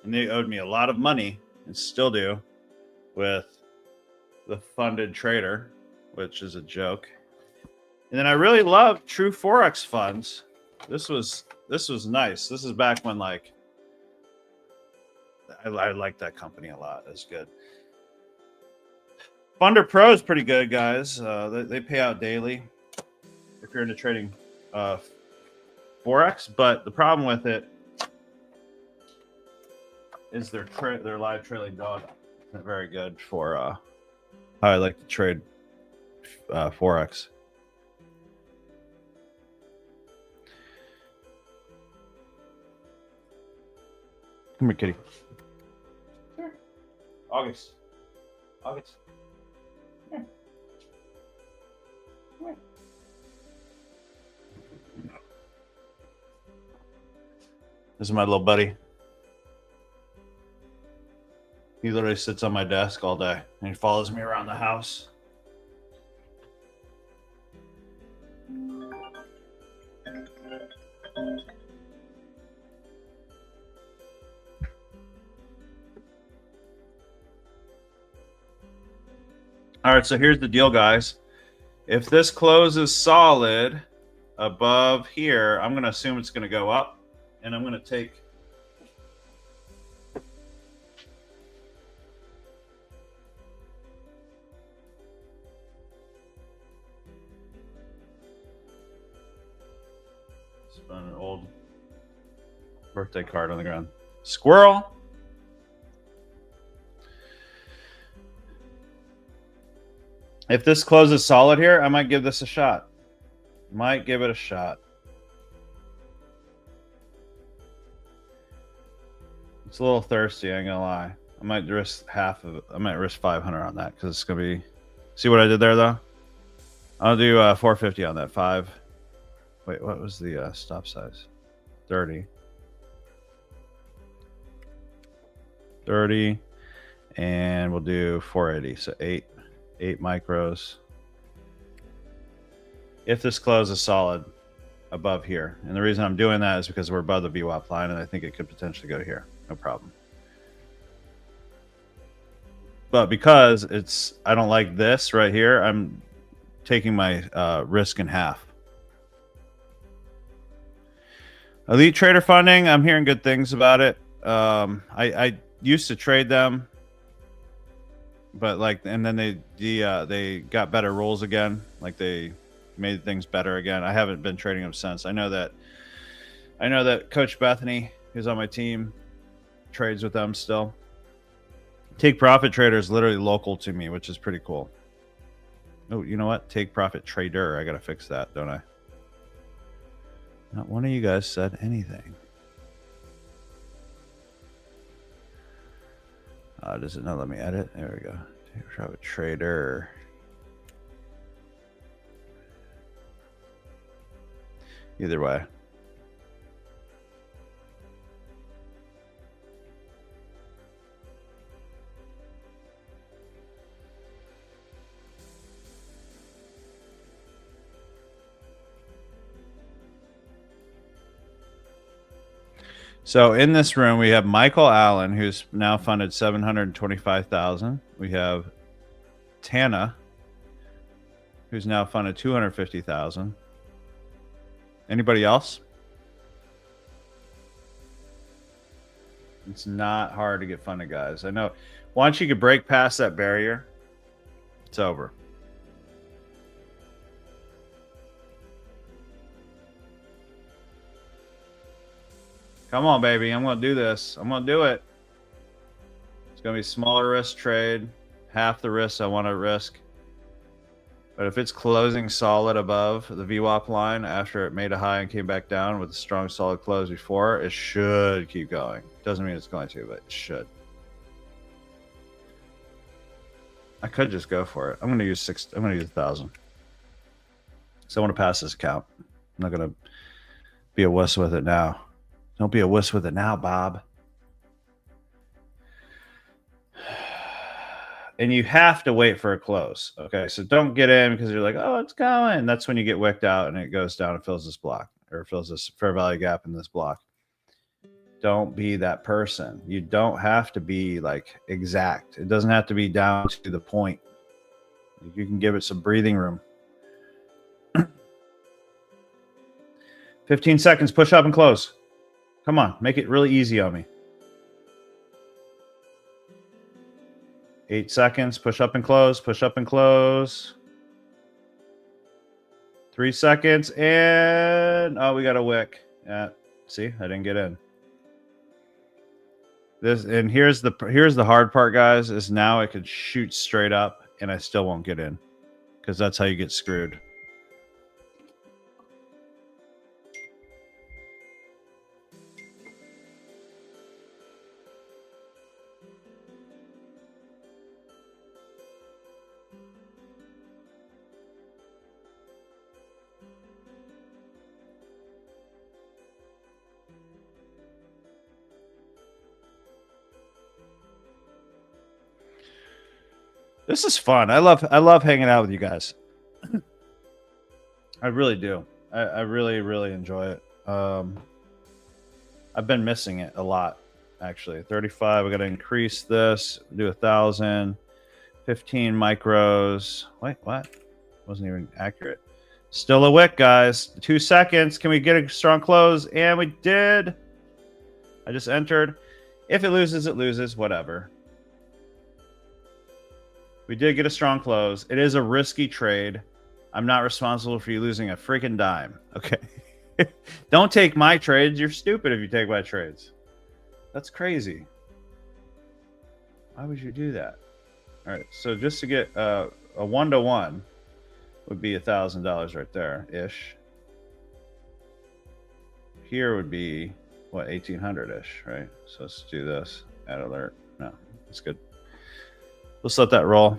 and they owed me a lot of money, and still do, with the funded trader, which is a joke. And then I really love True Forex Funds. This was nice. This is back when like I liked that company a lot. It's good. Funder Pro is pretty good, guys. They pay out daily if you're into trading Forex, but the problem with it is their live trailing dog isn't very good for how I like to trade Forex. Come here, kitty. Sure. August. Here. Here. This is my little buddy. He literally sits on my desk all day and he follows me around the house. All right, so here's the deal, guys. If this closes solid above here, I'm going to assume it's going to go up, and I'm going to take an old birthday card on the ground. Squirrel. If this closes solid here, I might give this a shot. Might give it a shot. It's a little thirsty, I ain't gonna lie. I might risk half of it. I might risk 500 on that because it's gonna be. See what I did there, though? I'll do 450 on that. 5. Wait, what was the stop size? 30. 30, and we'll do 480. So 8 micros. If this closes solid above here, and the reason I'm doing that is because we're above the VWAP line, and I think it could potentially go here. No problem. But because I don't like this right here, I'm taking my risk in half. Elite Trader Funding, I'm hearing good things about it. I used to trade them, but and then they got better rules again. Like they made things better again. I haven't been trading them since. I know that Coach Bethany, who's on my team, trades with them still. Take Profit Trader is literally local to me, which is pretty cool. Oh, you know what? Take Profit Trader. I gotta fix that, don't I? Not one of you guys said anything. Does it not let me edit? There we go. Take Profit Trader. Either way. So in this room, we have Michael Allen, who's now funded 725,000. We have Tana, who's now funded 250,000. Anybody else? It's not hard to get funded, guys. I know. Once you could break past that barrier, it's over. Come on, baby. I'm going to do this. I'm going to do it. It's going to be smaller risk trade. Half the risk I want to risk. But if it's closing solid above the VWAP line after it made a high and came back down with a strong solid close before, it should keep going. Doesn't mean it's going to, but it should. I could just go for it. I'm going to use 1,000. So I want to pass this account. I'm not going to be a wuss with it now. Don't be a wuss with it now, Bob. And you have to wait for a close. Okay, so don't get in because you're like, oh, it's going. That's when you get wicked out and it goes down and fills this block or fills this fair value gap in this block. Don't be that person. You don't have to be like exact. It doesn't have to be down to the point. You can give it some breathing room. 15 seconds, push up and close. Come on, make it really easy on me. 8 seconds, push up and close, push up and close. 3 seconds, and oh, we got a wick. Yeah, see, I didn't get in. This and here's the hard part, guys, is now I could shoot straight up and I still won't get in because that's how you get screwed. This is fun. I love hanging out with you guys. I really do. I really enjoy it. I've been missing it a lot, actually. 35. We got to increase this. Do 1,000. 15 micros. Wait, what? Wasn't even accurate. Still a wick, guys. 2 seconds. Can we get a strong close? And we did. I just entered. If it loses, it loses. Whatever. We did get a strong close. It is a risky trade. I'm not responsible for you losing a freaking dime. Okay. Don't take my trades. You're stupid if you take my trades. That's crazy. Why would you do that? All right. So just to get a 1-to-1 would be $1,000 right there ish. Here would be what, 1,800 ish, right? So let's do this. Add alert. No, that's good. Let's let that roll.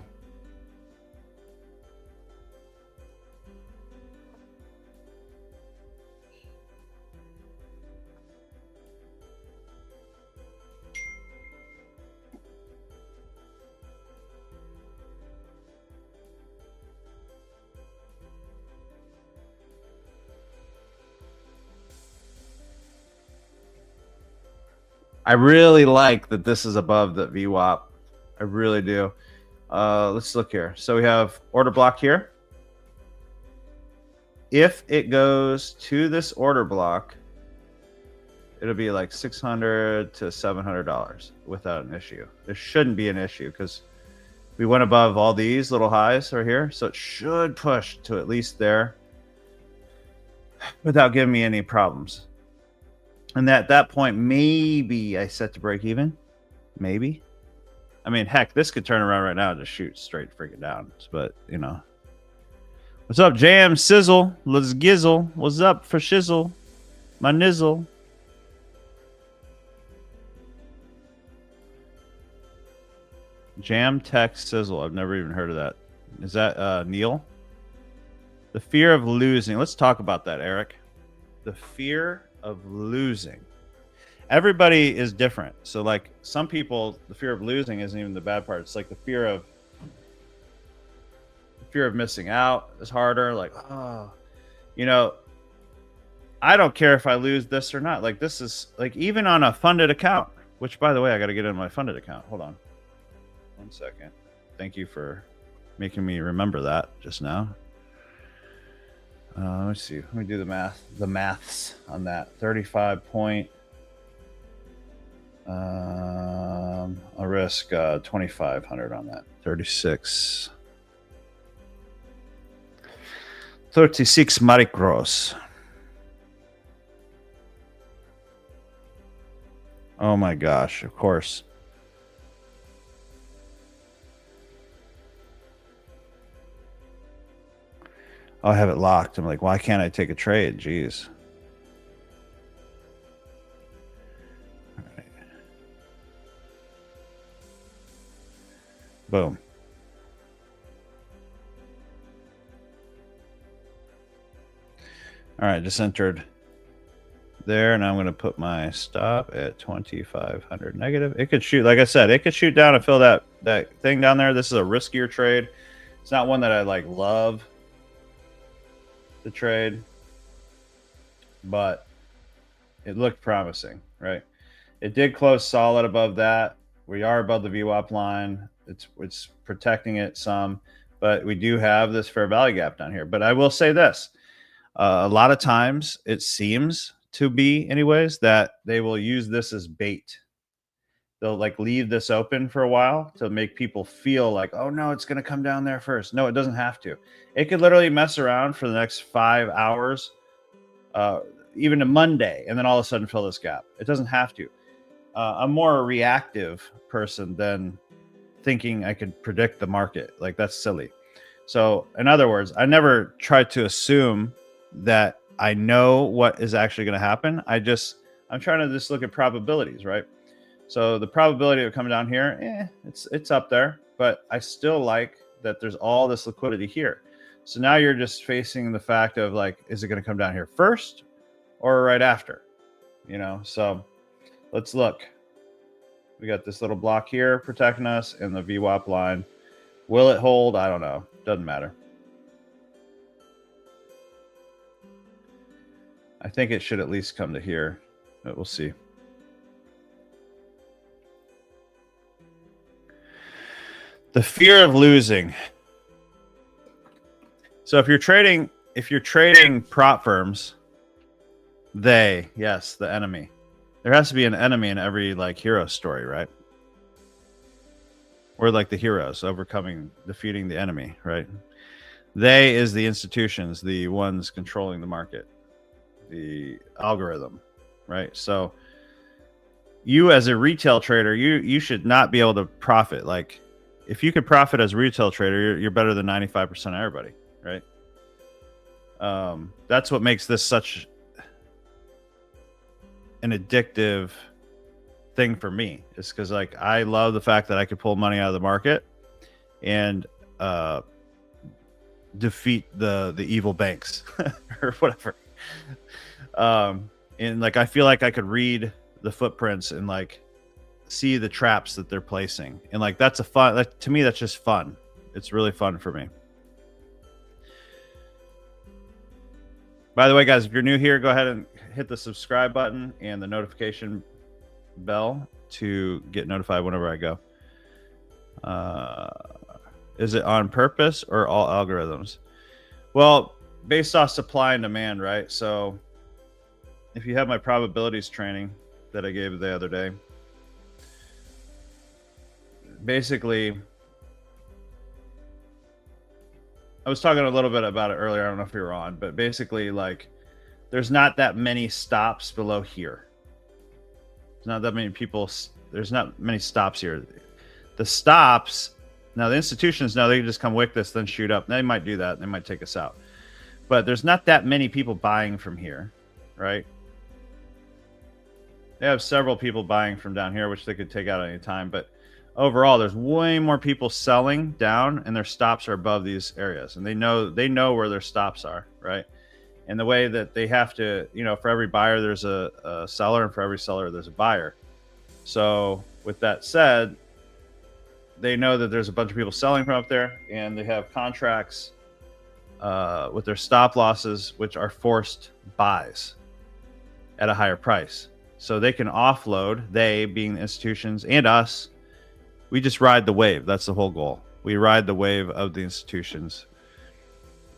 I really like that this is above the VWAP. I really do. Let's look here. So we have order block here. If it goes to this order block, it'll be like $600 to $700 without an issue. There shouldn't be an issue because we went above all these little highs right here. So it should push to at least there without giving me any problems. And at that point, maybe I set to break even. Maybe. I mean, heck, this could turn around right now and just shoot straight freaking down. But, you know. What's up, Jam? Sizzle. Let's gizzle. What's up for shizzle? My nizzle. Jam Tech Sizzle. I've never even heard of that. Is that Neil? The fear of losing. Let's talk about that, Eric. The fear of losing. Everybody is different. So like some people, the fear of losing isn't even the bad part. It's like the fear of missing out is harder. Like, oh, you know, I don't care if I lose this or not. Like this is like even on a funded account, which by the way, I got to get in my funded account. Hold on 1 second. Thank you for making me remember that just now. Let's see. Let me do the maths on that. 35 point. I'll risk 2,500 on that. 36 maricros. Oh my gosh, of course. I have it locked. I'm like, why can't I take a trade? Jeez. All right. Boom. All right, just entered there, and I'm going to put my stop at 2,500 negative. It could shoot, like I said, it could shoot down and fill that thing down there. This is a riskier trade. It's not one that I like love the trade, but it looked promising, right? It did close solid above that. We are above the VWAP line. It's protecting it some, but we do have this fair value gap down here. But I will say this. A lot of times it seems to be anyways that they will use this as bait. They'll like leave this open for a while to make people feel like, oh no, it's going to come down there first. No, it doesn't have to. It could literally mess around for the next 5 hours, even to Monday, and then all of a sudden fill this gap. It doesn't have to. I'm more a reactive person than thinking I could predict the market. Like, that's silly. So in other words, I never try to assume that I know what is actually going to happen. I'm trying to just look at probabilities, right? So the probability of coming down here, it's up there, but I still like that there's all this liquidity here. So now you're just facing the fact of like, is it going to come down here first or right after? You know, so let's look. We got this little block here protecting us and the VWAP line. Will it hold? I don't know. Doesn't matter. I think it should at least come to here, but we'll see. The fear of losing. So if you're trading prop firms, yes, the enemy. There has to be an enemy in every like hero story, right? Or like the heroes defeating the enemy, right? They is the institutions, the ones controlling the market, the algorithm, right? So you as a retail trader, you should not be able to profit. Like, if you could profit as a retail trader, you're better than 95% of everybody, right? That's what makes this such an addictive thing for me, is because like I love the fact that I could pull money out of the market and defeat the evil banks or whatever. And like I feel like I could read the footprints and like see the traps that they're placing, and like that's to me that's just fun. It's really fun for me. By the way, guys, if you're new here, go ahead and hit the subscribe button and the notification bell to get notified whenever I go. Is it on purpose or all algorithms? Well, based off supply and demand, right? So if you have my probabilities training that I gave the other day, basically, I was talking a little bit about it earlier. I don't know if you were on, but basically, like, there's not that many stops below here. There's not that many people. There's not many stops here. The stops, now the institutions, now they can just come wick this, then shoot up. They might do that. They might take us out. But there's not that many people buying from here, right? They have several people buying from down here, which they could take out at any time. But overall, there's way more people selling down, and their stops are above these areas, and they know where their stops are, right? And the way that they have to, you know, for every buyer there's a seller, and for every seller there's a buyer. So with that said, they know that there's a bunch of people selling from up there, and they have contracts with their stop losses, which are forced buys at a higher price. So they can offload, they being the institutions and us. We just ride the wave. That's the whole goal. We ride the wave of the institutions.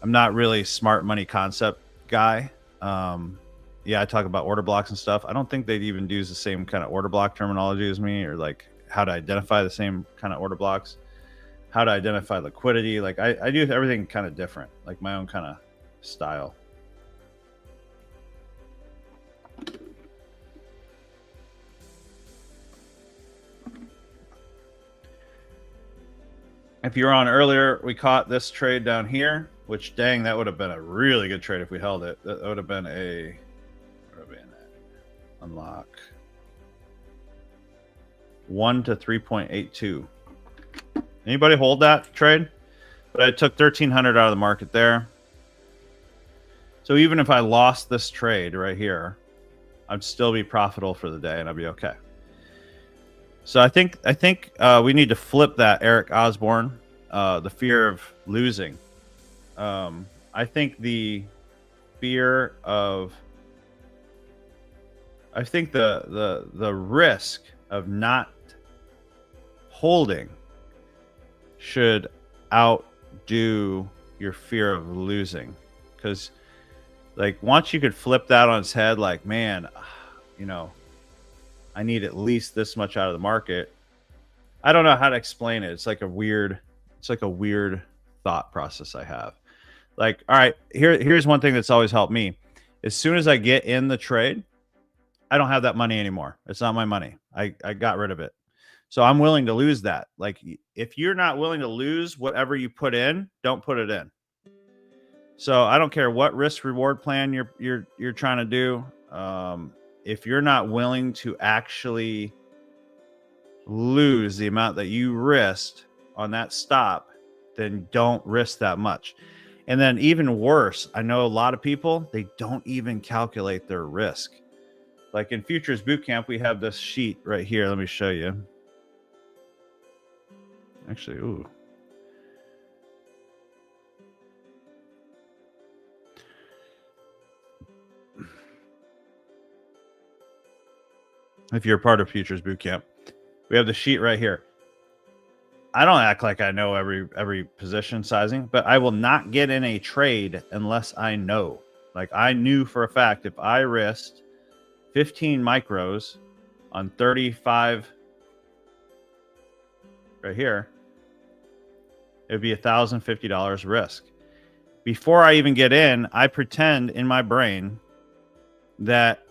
I'm not really smart money concept guy. You yeah, I talk about order blocks and stuff. I don't think they'd even use the same kind of order block terminology as me, or like how to identify the same kind of order blocks, how to identify liquidity. Like I do everything kind of different, like my own kind of style. If you were on earlier, we caught this trade down here, which dang, that would have been a really good trade if we held it. That would have been a unlock 1 to 3.82. Anybody hold that trade? But I took 1,300 out of the market there. So even if I lost this trade right here, I'd still be profitable for the day and I'd be okay. So I think we need to flip that Eric Osborne, the fear of losing. I think the fear of, I think the risk of not holding should outdo your fear of losing. Because like once you could flip that on its head, like, man, you know, I need at least this much out of the market. I don't know how to explain it. It's like a weird thought process I have. Like, all right, here's one thing that's always helped me. As soon as I get in the trade, I don't have that money anymore. It's not my money. I got rid of it. So I'm willing to lose that. Like if you're not willing to lose whatever you put in, don't put it in. So I don't care what risk reward plan you're trying to do. If you're not willing to actually lose the amount that you risked on that stop, then don't risk that much. And then even worse, I know a lot of people, they don't even calculate their risk. Like in Futures Bootcamp, we have this sheet right here. Let me show you. Actually, ooh. If you're a part of Futures Bootcamp, we have the sheet right here. I don't act like I know every position sizing, but I will not get in a trade unless I know. Like I knew for a fact if I risked 15 micros on 35 right here, it'd be $1,050 risk. Before I even get in, I pretend in my brain that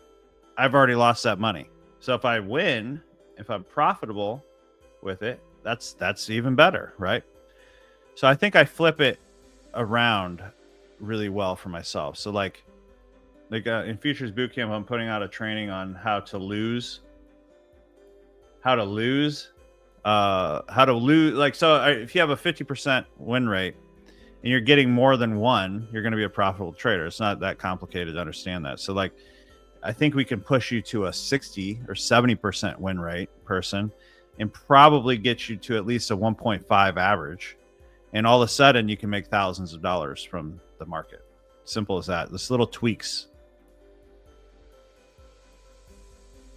I've already lost that money. So if I win, if I'm profitable with it, that's even better, right? So I think I flip it around really well for myself. So like in Futures Bootcamp, I'm putting out a training on how to lose. Like, so if you have a 50% win rate and you're getting more than one, you're going to be a profitable trader. It's not that complicated to understand that. So like, I think we can push you to a 60 or 70% win rate person and probably get you to at least a 1.5 average. And all of a sudden you can make thousands of dollars from the market. Simple as that. This little tweaks.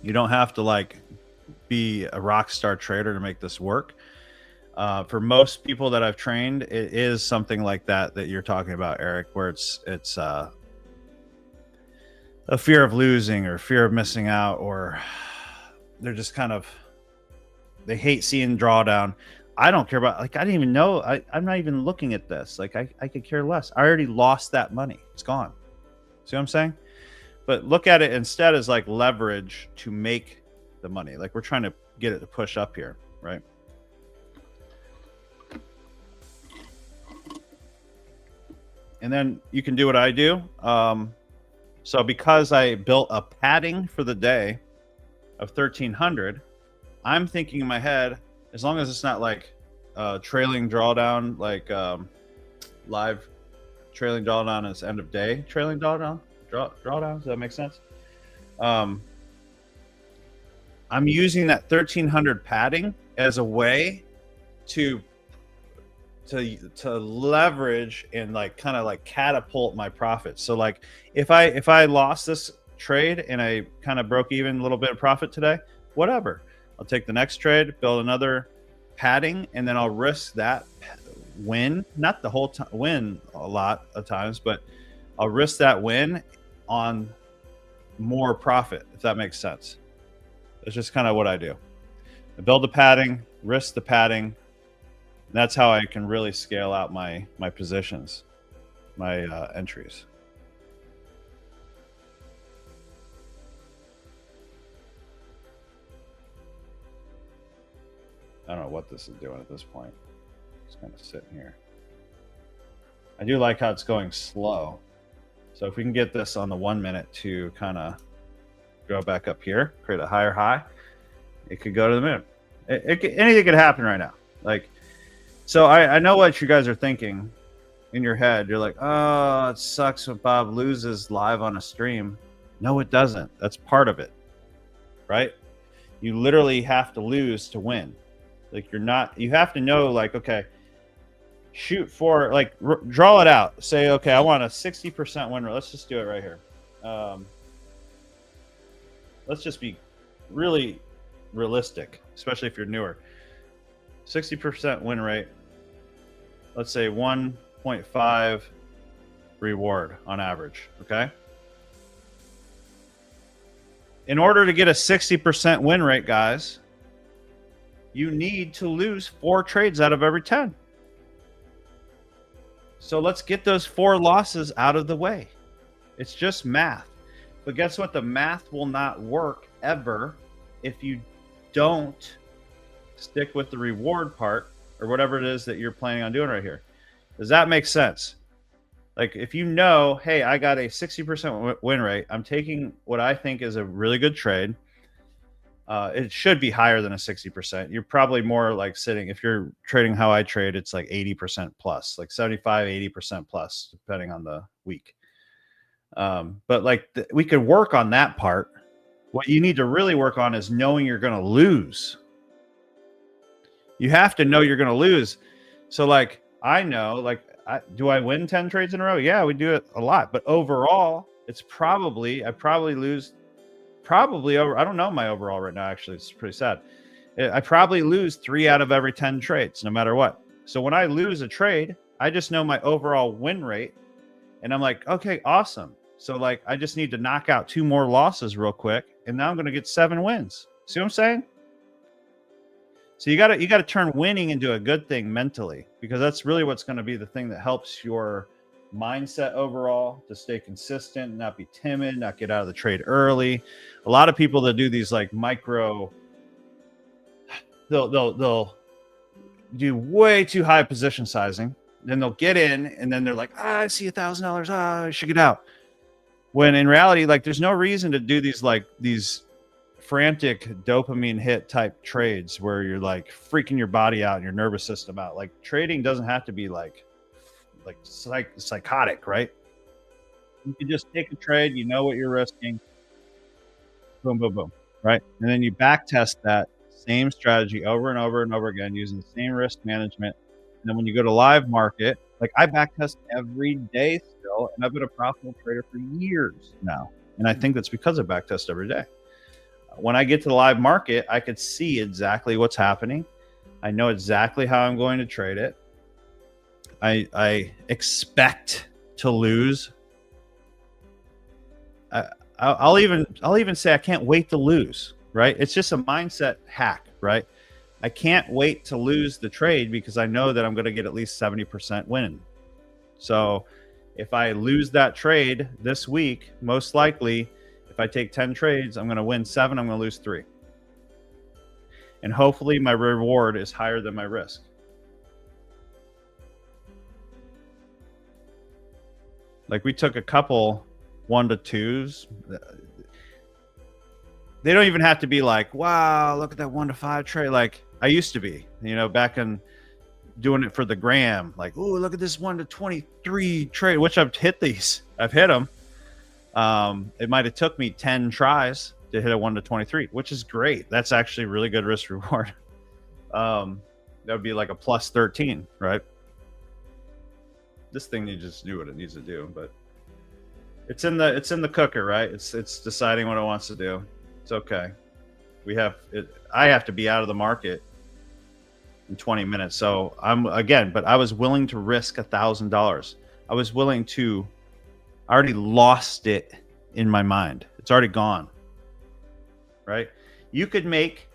You don't have to like be a rock star trader to make this work. For most people that I've trained, it is something like that you're talking about, Eric, where it's a fear of losing or fear of missing out, or they're just kind of, they hate seeing drawdown. I don't care about, like, I didn't even know. I'm not even looking at this. Like I could care less. I already lost that money. It's gone. See what I'm saying? But look at it instead as like leverage to make the money. Like we're trying to get it to push up here, right? And then you can do what I do. So because I built a padding for the day of 1,300, I'm thinking in my head, as long as it's not like trailing drawdown, like live trailing drawdown is end of day trailing drawdown. Does that make sense? I'm using that 1,300 padding as a way to leverage and like kind of like catapult my profits. So like if I lost this trade and I kind of broke even a little bit of profit today, whatever, I'll take the next trade, build another padding, and then I'll risk that win, not the whole time win a lot of times, but I'll risk that win on more profit, if that makes sense. It's just kind of what I do. I build the padding, risk the padding. And that's how I can really scale out my positions, my entries. I don't know what this is doing at this point. Just kind of sitting here. I do like how it's going slow. So if we can get this on the 1 minute to kind of go back up here, create a higher high, it could go to the moon. Anything could happen right now. Like, so I know what you guys are thinking in your head. You're like, oh, it sucks when Bob loses live on a stream. No, it doesn't. That's part of it, right? You literally have to lose to win. Like, you have to know, like, okay, shoot for, like, draw it out. Say, okay, I want a 60% win rate. Let's just do it right here. Let's just be really realistic, especially if you're newer. 60% win rate. Let's say 1.5 reward on average, okay? In order to get a 60% win rate, guys, you need to lose 4 trades out of every 10. So let's get those 4 losses out of the way. It's just math. But guess what? The math will not work ever if you don't stick with the reward part or whatever it is that you're planning on doing right here. Does that make sense? Like, if you know, hey, I got a 60% win rate, I'm taking what I think is a really good trade. It should be higher than a 60%. You're probably more like sitting, if you're trading how I trade, it's like 80% plus, like 75, 80% plus, depending on the week. But like we could work on that part. What you need to really work on is knowing you're going to lose. You have to know you're going to lose. So like, I know, like, do I win 10 trades in a row? Yeah, we do it a lot. But overall, it's probably, I probably lose over, I don't know my overall right now, actually. It's pretty sad. I probably lose 3 out of every 10 trades, no matter what. So when I lose a trade, I just know my overall win rate. And I'm like, okay, awesome. So like, I just need to knock out 2 more losses real quick. And now I'm going to get 7 wins. See what I'm saying? So you got to turn winning into a good thing mentally, because that's really what's going to be the thing that helps your mindset overall, to stay consistent, not be timid, not get out of the trade early. A lot of people that do these like micro, they'll do way too high position sizing. Then they'll get in and then they're like, I see $1,000. I should get out. When in reality, like, there's no reason to do these frantic dopamine hit type trades where you're like freaking your body out and your nervous system out. Like, trading doesn't have to be like psychotic, right? You can just take a trade, you know what you're risking, boom, boom, boom, right? And then you back test that same strategy over and over and over again using the same risk management. And then when you go to live market, like, I back test every day still, and I've been a profitable trader for years now. And I think that's because I back test every day. When I get to the live market, I could see exactly what's happening. I know exactly how I'm going to trade it. I expect to lose. I'll even say I can't wait to lose, right? It's just a mindset hack, right? I can't wait to lose the trade because I know that I'm going to get at least 70% win. So if I lose that trade this week, most likely, if I take 10 trades, I'm going to win 7, I'm going to lose 3. And hopefully my reward is higher than my risk. Like, we took a couple 1-2s. They don't even have to be like, wow, look at that 1-5 trade. Like I used to be, back in doing it for the gram. Like, oh, look at this 1-23 trade, which I've hit these. I've hit them. It might have took me 10 tries to hit a 1-23, which is great. That's actually really good risk reward. That would be like a plus 13, right? This thing needs to just do what it needs to do, but it's in the cooker, right? It's deciding what it wants to do. It's okay. I have to be out of the market in 20 minutes. So but I was willing to risk $1,000. I already lost it in my mind. It's already gone, right? You could make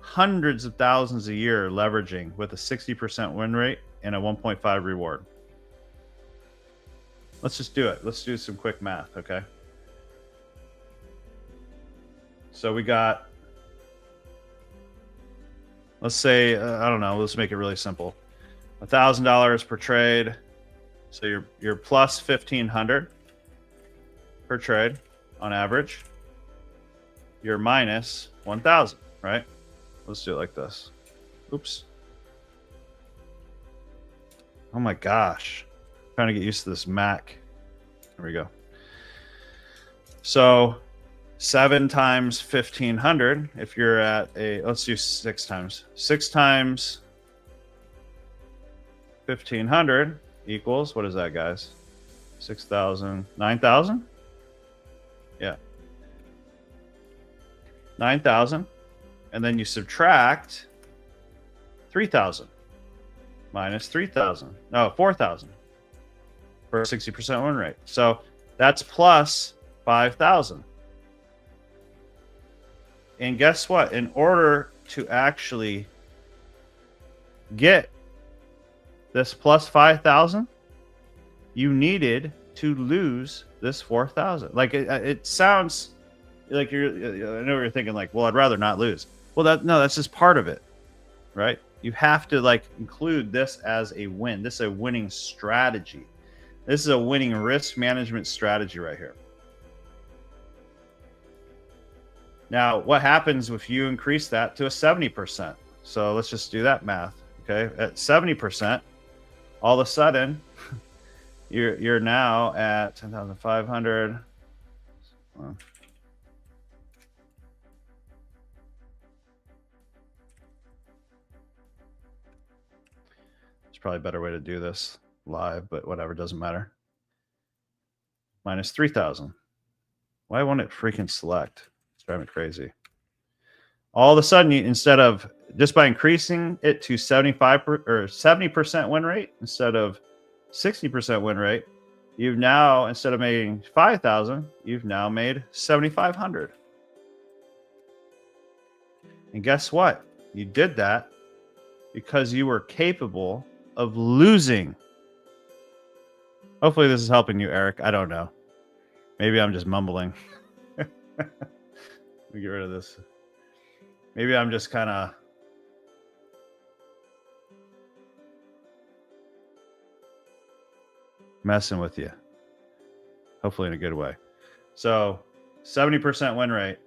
hundreds of thousands a year leveraging with a 60% win rate and a 1.5 reward. Let's just do it. Let's do some quick math, okay? So we got, let's say, I don't know, let's make it really simple. $1,000 per trade. So you're plus 1,500 per trade on average. You're minus 1,000, right? Let's do it like this. Oops. Oh my gosh. I'm trying to get used to this Mac. There we go. So 7 times 1,500. If you're at a, let's do 6 times. 6 times 1,500 equals, what is that, guys? 6,000, 9,000? Yeah. 9,000. And then you subtract 3,000 minus 3,000. No, 4,000 for a 60% win rate. So that's plus 5,000. And guess what? In order to actually get this plus 5,000, you needed to lose this 4,000. Like it sounds like I know you're thinking like, well, I'd rather not lose. Well, that's just part of it, right? You have to like include this as a win. This is a winning strategy. This is a winning risk management strategy right here. Now, what happens if you increase that to a 70%? So let's just do that math. Okay, at 70%, all of a sudden, you're now at 10,500. Well, there's probably a better way to do this live, but whatever, doesn't matter. Minus 3,000. Why won't it freaking select? It's driving me crazy. All of a sudden, instead of just by increasing it to 75 or 70% win rate instead of 60% win rate, you've now, instead of making 5,000, you've now made 7,500. And guess what? You did that because you were capable of losing. Hopefully this is helping you, Eric. I don't know. Maybe I'm just mumbling. Let me get rid of this. Maybe I'm just kind of messing with you. Hopefully in a good way. So 70% win rate,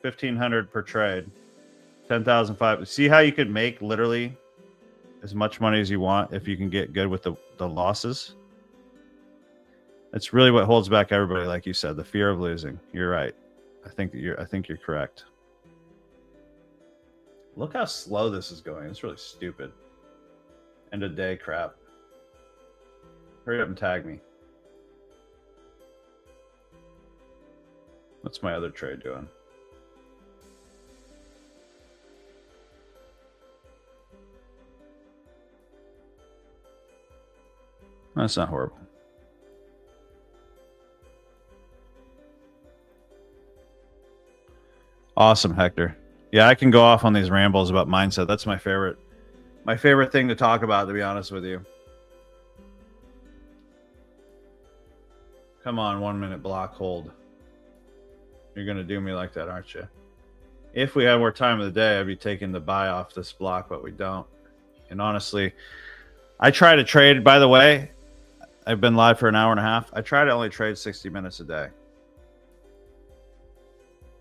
1,500 per trade, 10,500. See how you could make literally as much money as you want if you can get good with the losses? That's really what holds back everybody, like you said, the fear of losing. You're right. I think you're correct. Look how slow this is going. It's really stupid. End of day crap. Hurry up and tag me. What's my other trade doing? That's not horrible. Awesome, Hector. Yeah, I can go off on these rambles about mindset. That's my favorite thing to talk about, to be honest with you. Come on, 1 minute block hold. You're going to do me like that, aren't you? If we had more time of the day, I'd be taking the buy off this block, but we don't. And honestly, I try to trade, by the way, I've been live for an hour and a half. I try to only trade 60 minutes a day.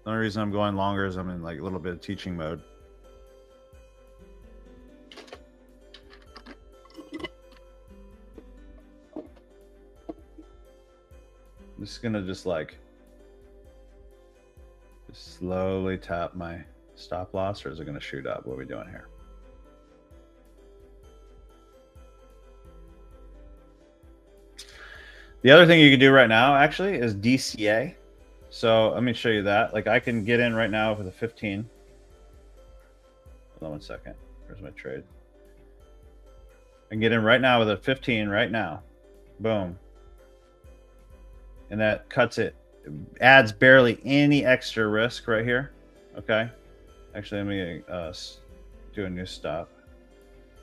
The only reason I'm going longer is I'm in like a little bit of teaching mode. I'm just gonna just slowly tap my stop loss, or is it gonna shoot up? What are we doing here? The other thing you can do right now actually is DCA. So let me show you that. Like I can get in right now with a 15. Hold on 1 second. Where's my trade? I can get in right now with a 15 right now. Boom. And that cuts it adds barely any extra risk right here. Okay. Actually, let me do a new stop.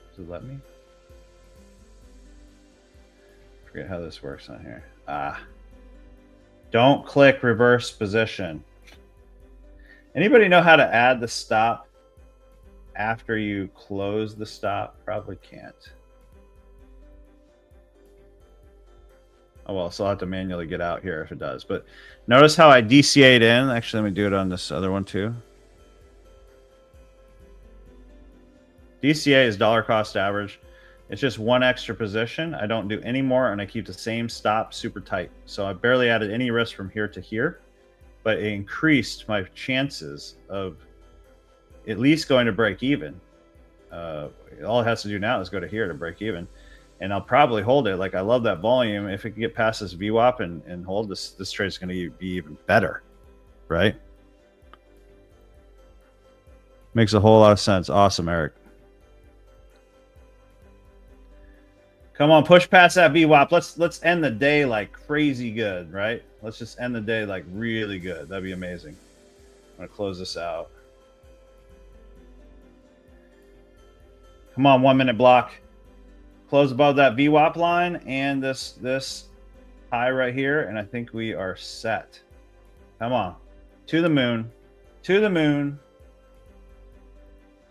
Does it let me? Forget how this works on here. Don't click reverse position. Anybody know how to add the stop after you close the stop? Probably can't. Oh, well, so I'll have to manually get out here if it does. But notice how I DCA'd in. Actually, let me do it on this other one too. DCA is dollar cost average. It's just one extra position. I don't do any more, and I keep the same stop super tight. So I barely added any risk from here to here, but it increased my chances of at least going to break even. All it has to do now is go to here to break even, and I'll probably hold it. Like, I love that volume. If it can get past this VWAP and hold this trade is going to be even better, right? Makes a whole lot of sense. Awesome, Eric. Come on, push past that VWAP. Let's end the day like crazy good, right? Let's just end the day like really good. That'd be amazing. I'm gonna close this out. Come on, 1 minute block. Close above that VWAP line and this high right here, and I think we are set. Come on, to the moon, to the moon.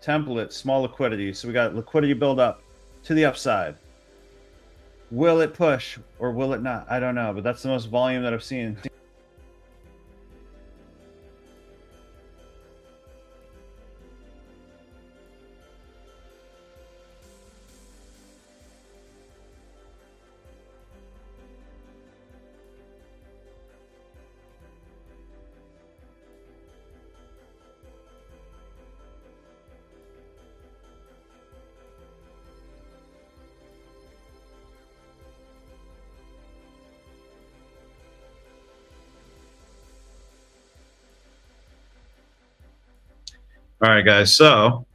Template, small liquidity. So we got liquidity build up to the upside. Will it push or will it not? I don't know, but that's the most volume that I've seen. All right, guys. So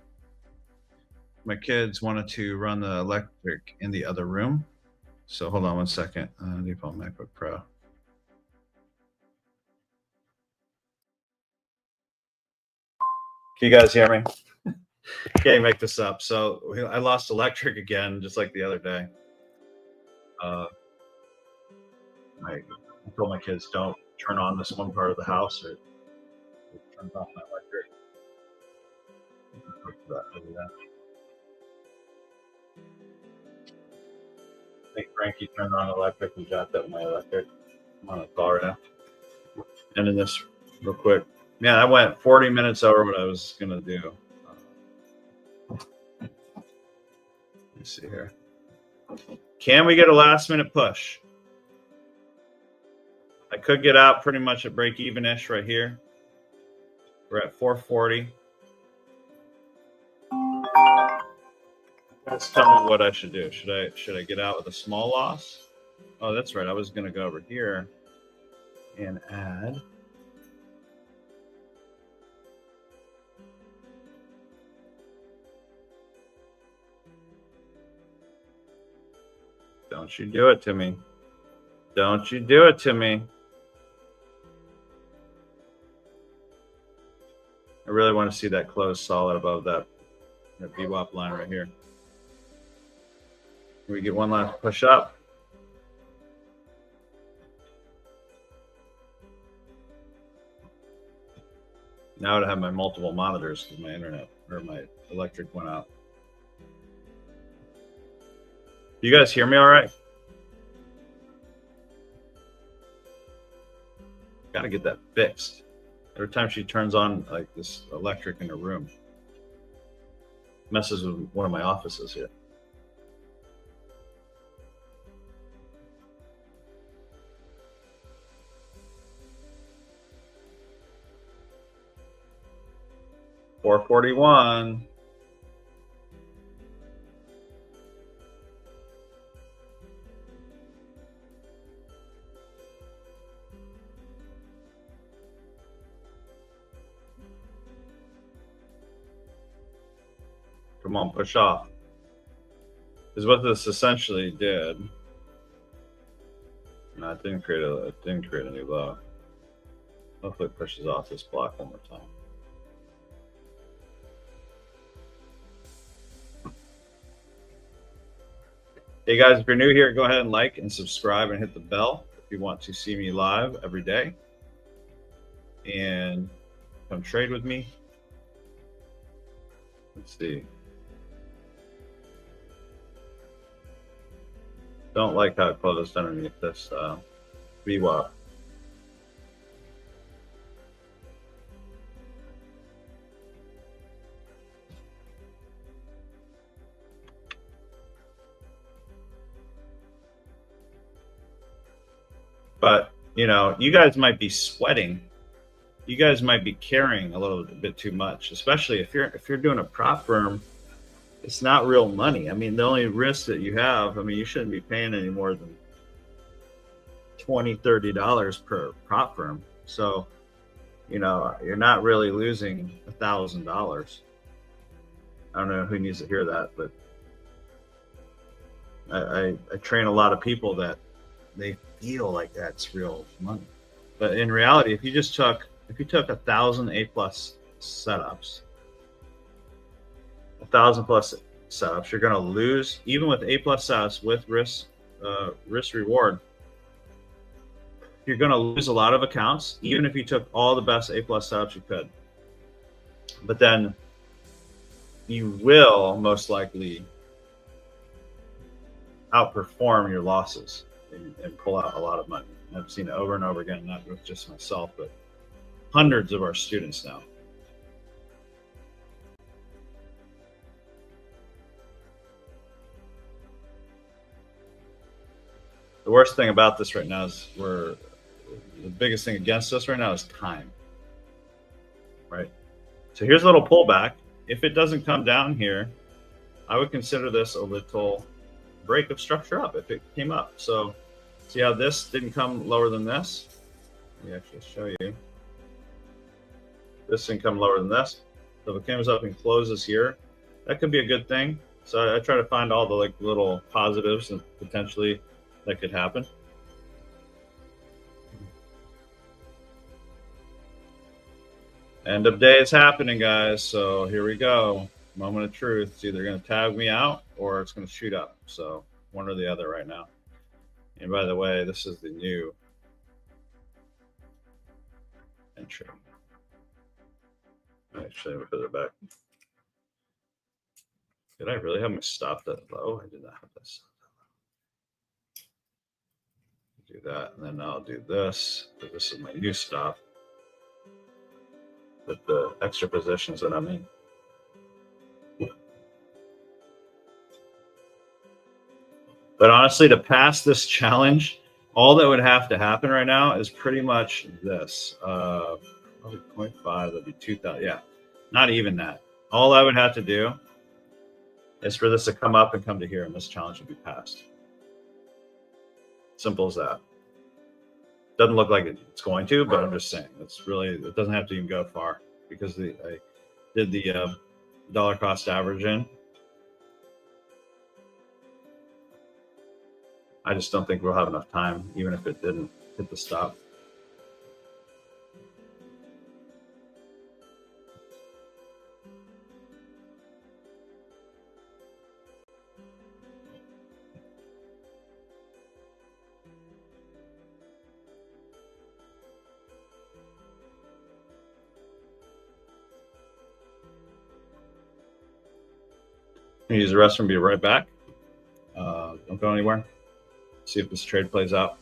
my kids wanted to run the electric in the other room. So hold on 1 second. Default MacBook Pro. Can you guys hear me? Can't make this up. So I lost electric again, just like the other day. I told my kids, don't turn on this one part of the house or it turns off my electric. I think Frankie turned on electric and jacked up my electric. I'm on a call right now. Ending this real quick. Yeah, I went 40 minutes over what I was gonna do. Let me see here. Can we get a last minute push? I could get out pretty much at break even-ish right here. We're at 440. Let's tell me what I should do. Should I get out with a small loss? Oh, that's right. I was gonna go over here and add. Don't you do it to me. Don't you do it to me. I really want to see that close solid above that VWAP line right here. Can we get one last push up? Now I'd have my multiple monitors because my internet or my electric went out. You guys hear me all right? Gotta get that fixed. Every time she turns on like this electric in her room, messes with one of my offices here. $441. Come on, push off. Is what this essentially did. No, it didn't create a new low. Hopefully it pushes off this block one more time. Hey guys, if you're new here, go ahead and like and subscribe and hit the bell if you want to see me live every day. And come trade with me. Let's see. Don't like how I closed underneath this VWAP. But, you know, you guys might be sweating. You guys might be carrying a little bit too much, especially if you're doing a prop firm. It's not real money. I mean, the only risk that you have, I mean, you shouldn't be paying any more than $20, $30 per prop firm. So, you know, you're not really losing $1,000. I don't know who needs to hear that, but I train a lot of people that they feel like that's real money. But in reality, if you took 1,000 A+ setups, 1,000 plus setups, you're going to lose, even with A+ setups with risk reward, you're going to lose a lot of accounts, even if you took all the best A+ setups you could. But then you will most likely outperform your losses and pull out a lot of money. I've seen it over and over again, not with just myself, but hundreds of our students now. The worst thing about this right now is the biggest thing against us right now is time, right? So here's a little pullback. If it doesn't come down here, I would consider this a little break of structure up if it came up. So see how this didn't come lower than this? Let me actually show you. This didn't come lower than this. So if it comes up and closes here, that could be a good thing. So I try to find all the like little positives and potentially that could happen. End of day is happening, guys. So here we go. Moment of truth. It's either going to tag me out or it's going to shoot up. So one or the other right now. And by the way, this is the new entry. Actually, we'll put it back. Did I really have my stop that low? I did not have this. Do that, and then I'll do this. This is my new stop with the extra positions that I'm in. But honestly, to pass this challenge, all that would have to happen right now is pretty much this. Probably 0.5, that'd be 2,000. Yeah, not even that. All I would have to do is for this to come up and come to here, and this challenge would be passed. Simple as that. Doesn't look like it's going to, but I'm just saying it doesn't have to even go far because I did the dollar cost average in. I just don't think we'll have enough time, even if it didn't hit the stop. Use the restroom, be right back. Don't go anywhere. See if this trade plays out.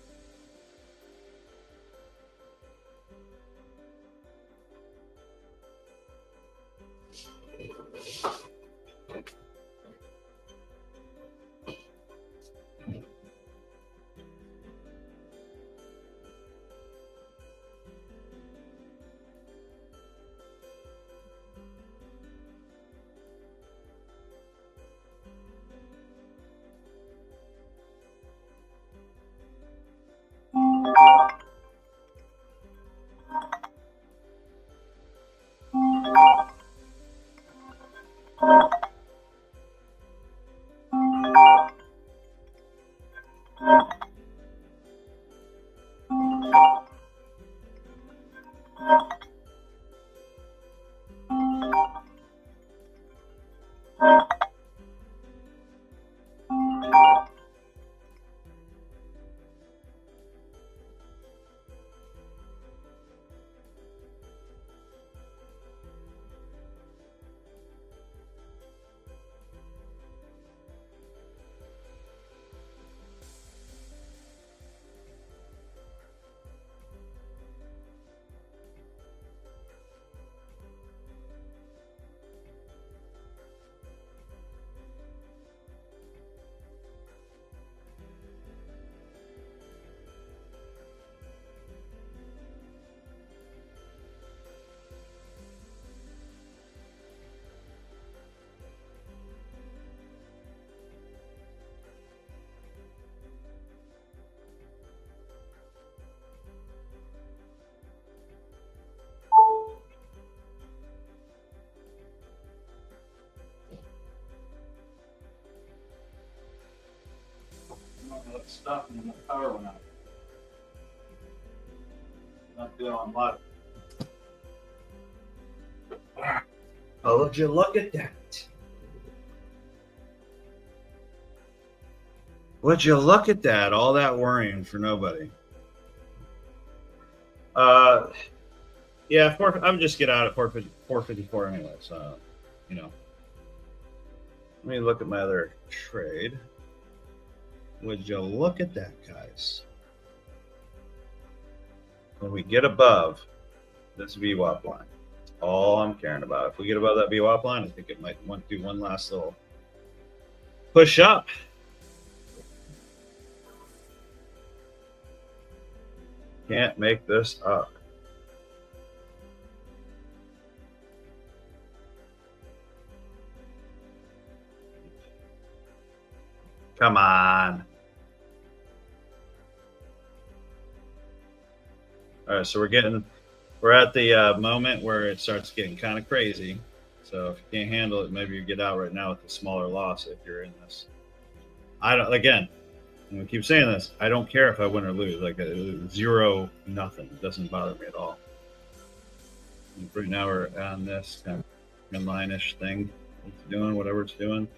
Stuff and the power went out. Not feeling live. Oh, would you look at that? Would you look at that? All that worrying for nobody. Yeah, I'm just get out at 454 anyway. So, you know. Let me look at my other trade. Would you look at that, guys? When we get above this VWAP line, that's all I'm caring about. If we get above that VWAP line, I think it might want to do one last little push up. Can't make this up. Come on. All right, so we're at the moment where it starts getting kind of crazy. So if you can't handle it, maybe you get out right now with a smaller loss if you're in this. I don't, again, I'm gonna keep saying this. I don't care if I win or lose. Like 0-0, it doesn't bother me at all. And right now we're on this kind of line-ish thing. It's doing whatever it's doing.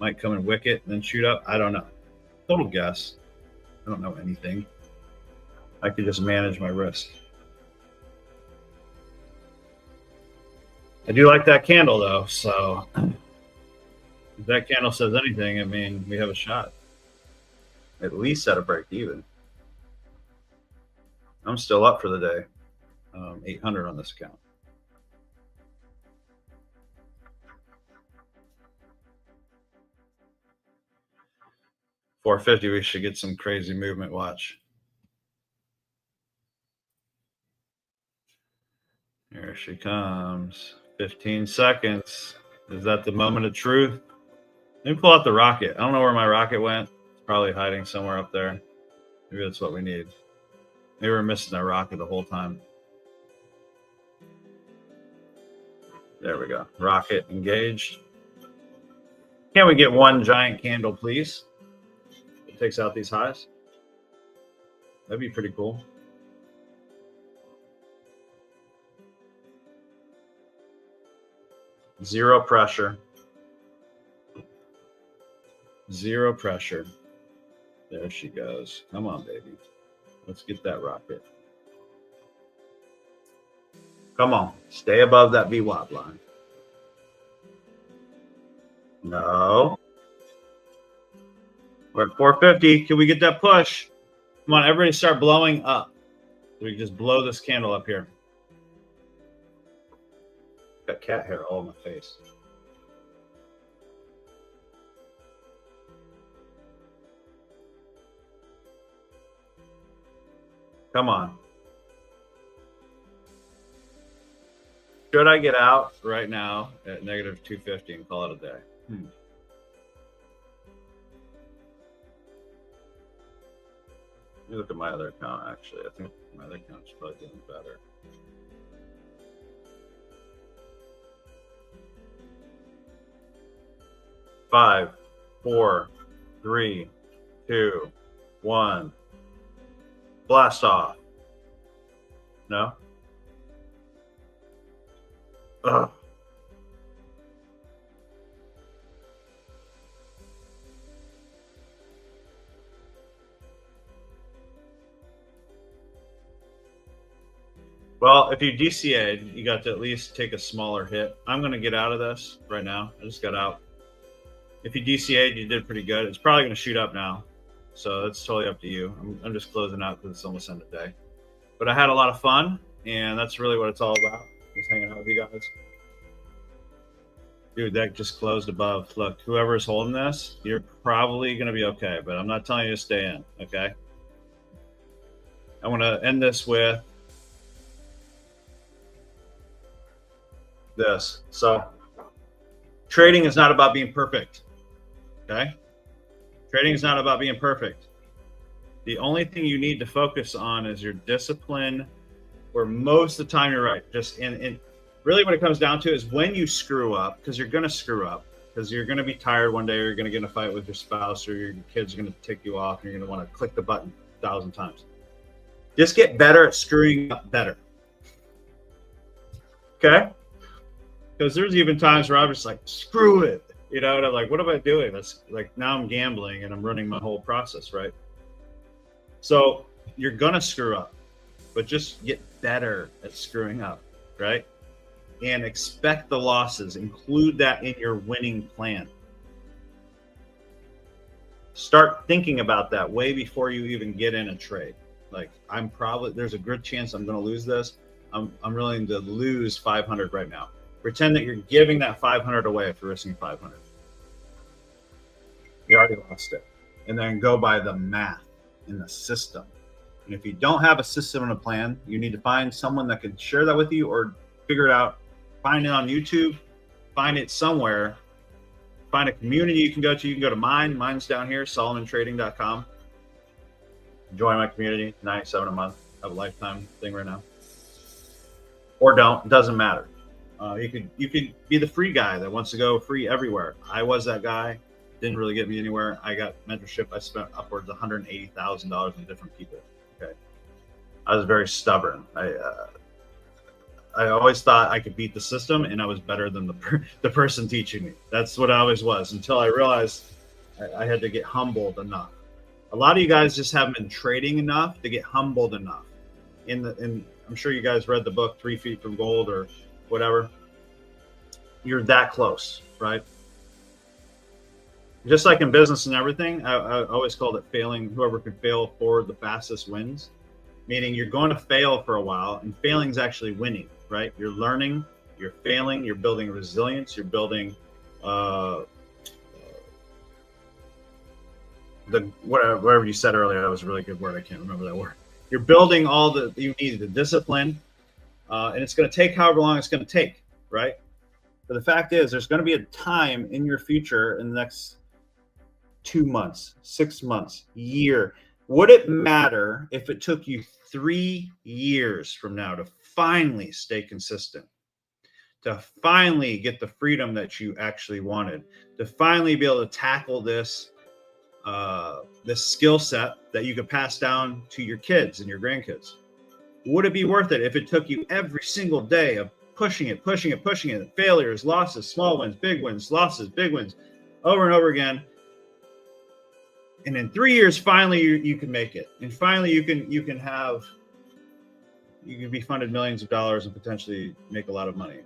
Might come and wick it and then shoot up. I don't know. Total guess. I don't know anything. I could just manage my risk. I do like that candle though, so if that candle says anything, I mean, we have a shot. At least at a break even. I'm still up for the day. 800 on this account. $450, we should get some crazy movement. Watch. Here she comes. 15 seconds. Is that the moment of truth? Let me pull out the rocket. I don't know where my rocket went. It's probably hiding somewhere up there. Maybe that's what we need. Maybe we're missing that rocket the whole time. There we go. Rocket engaged. Can we get one giant candle, please? It takes out these highs. That'd be pretty cool. Zero pressure. Zero pressure. There she goes. Come on, baby. Let's get that rocket. Come on. Stay above that VWAP line. No. We're at 450. Can we get that push? Come on, everybody start blowing up. So we just blow this candle up here. Got cat hair all in my face. Come on. Should I get out right now at negative 250 and call it a day? Let me look at my other account, actually. I think my other account's probably doing better. Five, 4, 3, 2, 1. Blast off. No? Ugh. Well, if you DCA'd, you got to at least take a smaller hit. I'm going to get out of this right now. I just got out. If you DCA'd, you did pretty good. It's probably going to shoot up now. So it's totally up to you. I'm just closing out because it's almost end of day. But I had a lot of fun, and that's really what it's all about. Just hanging out with you guys. Dude, that just closed above. Look, whoever is holding this, you're probably going to be okay. But I'm not telling you to stay in, okay? I want to end this with this. So trading is not about being perfect. Okay? Trading is not about being perfect. The only thing you need to focus on is your discipline, where most of the time you're right. Just in really what it comes down to is when you screw up, because you're going to screw up, because you're going to be tired one day, or you're going to get in a fight with your spouse, or your kids are going to tick you off, and you're going to want to click the button 1,000 times. Just get better at screwing up better. Okay? Because there's even times where I'm just like, screw it, you know, and I'm like, what am I doing? That's like, now I'm gambling and I'm running my whole process, right? So you're gonna screw up, but just get better at screwing up, right? And expect the losses. Include that in your winning plan. Start thinking about that way before you even get in a trade. Like, there's a good chance I'm gonna lose this. I'm willing to lose 500 right now. Pretend that you're giving that 500 away if you're risking 500. You already lost it. And then go by the math in the system. And if you don't have a system and a plan, you need to find someone that can share that with you, or figure it out. Find it on YouTube. Find it somewhere. Find a community you can go to. You can go to mine. Mine's down here, SolomonTrading.com. Join my community, $97 a month. I have a lifetime thing right now. Or don't. It doesn't matter. You could be the free guy that wants to go free everywhere. I was that guy. Didn't really get me anywhere. I got mentorship. I spent upwards of $180,000 on different people. Okay, I was very stubborn. I always thought I could beat the system, and I was better than the person teaching me. That's what I always was, until I realized I had to get humbled enough. A lot of you guys just haven't been trading enough to get humbled enough. I'm sure you guys read the book 3 Feet from Gold or whatever. You're that close, right? Just like in business and everything, I always called it failing. Whoever can fail forward the fastest wins. Meaning you're going to fail for a while, and failing is actually winning, right? You're learning, you're failing, you're building resilience, you're building whatever you said earlier. That was a really good word. I can't remember that word. You're building all that you need, the discipline, and it's going to take however long it's going to take, right? But the fact is, there's going to be a time in your future, in the next 2 months, 6 months, year. Would it matter if it took you 3 years from now to finally stay consistent, to finally get the freedom that you actually wanted, to finally be able to tackle this skill set that you could pass down to your kids and your grandkids? Would it be worth it if it took you every single day of pushing it, failures, losses, small wins, big wins, losses, big wins, over and over again? And in 3 years, finally you can make it, and finally you can be funded millions of dollars and potentially make a lot of money.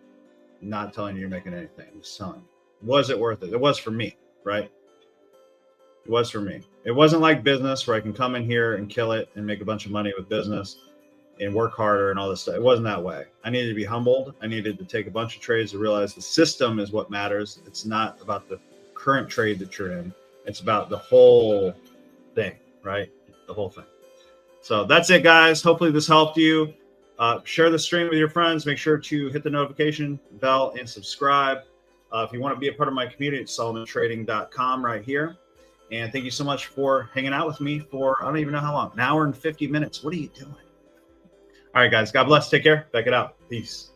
I'm not telling you you're making anything. I'm just telling you. Was it worth it? It was for me, right? It was for me. It wasn't like business where I can come in here and kill it and make a bunch of money with business and work harder and all this stuff. It wasn't that way. I needed to be humbled. I needed to take a bunch of trades to realize the system is what matters. It's not about the current trade that you're in. It's about the whole thing, right? The whole thing. So that's it, guys. Hopefully this helped you. Share the stream with your friends. Make sure to hit the notification bell and subscribe. If you want to be a part of my community, it's SolomonTrading.com right here. And thank you so much for hanging out with me for, I don't even know how long, an hour and 50 minutes. What are you doing? All right, guys. God bless. Take care. Back it out. Peace.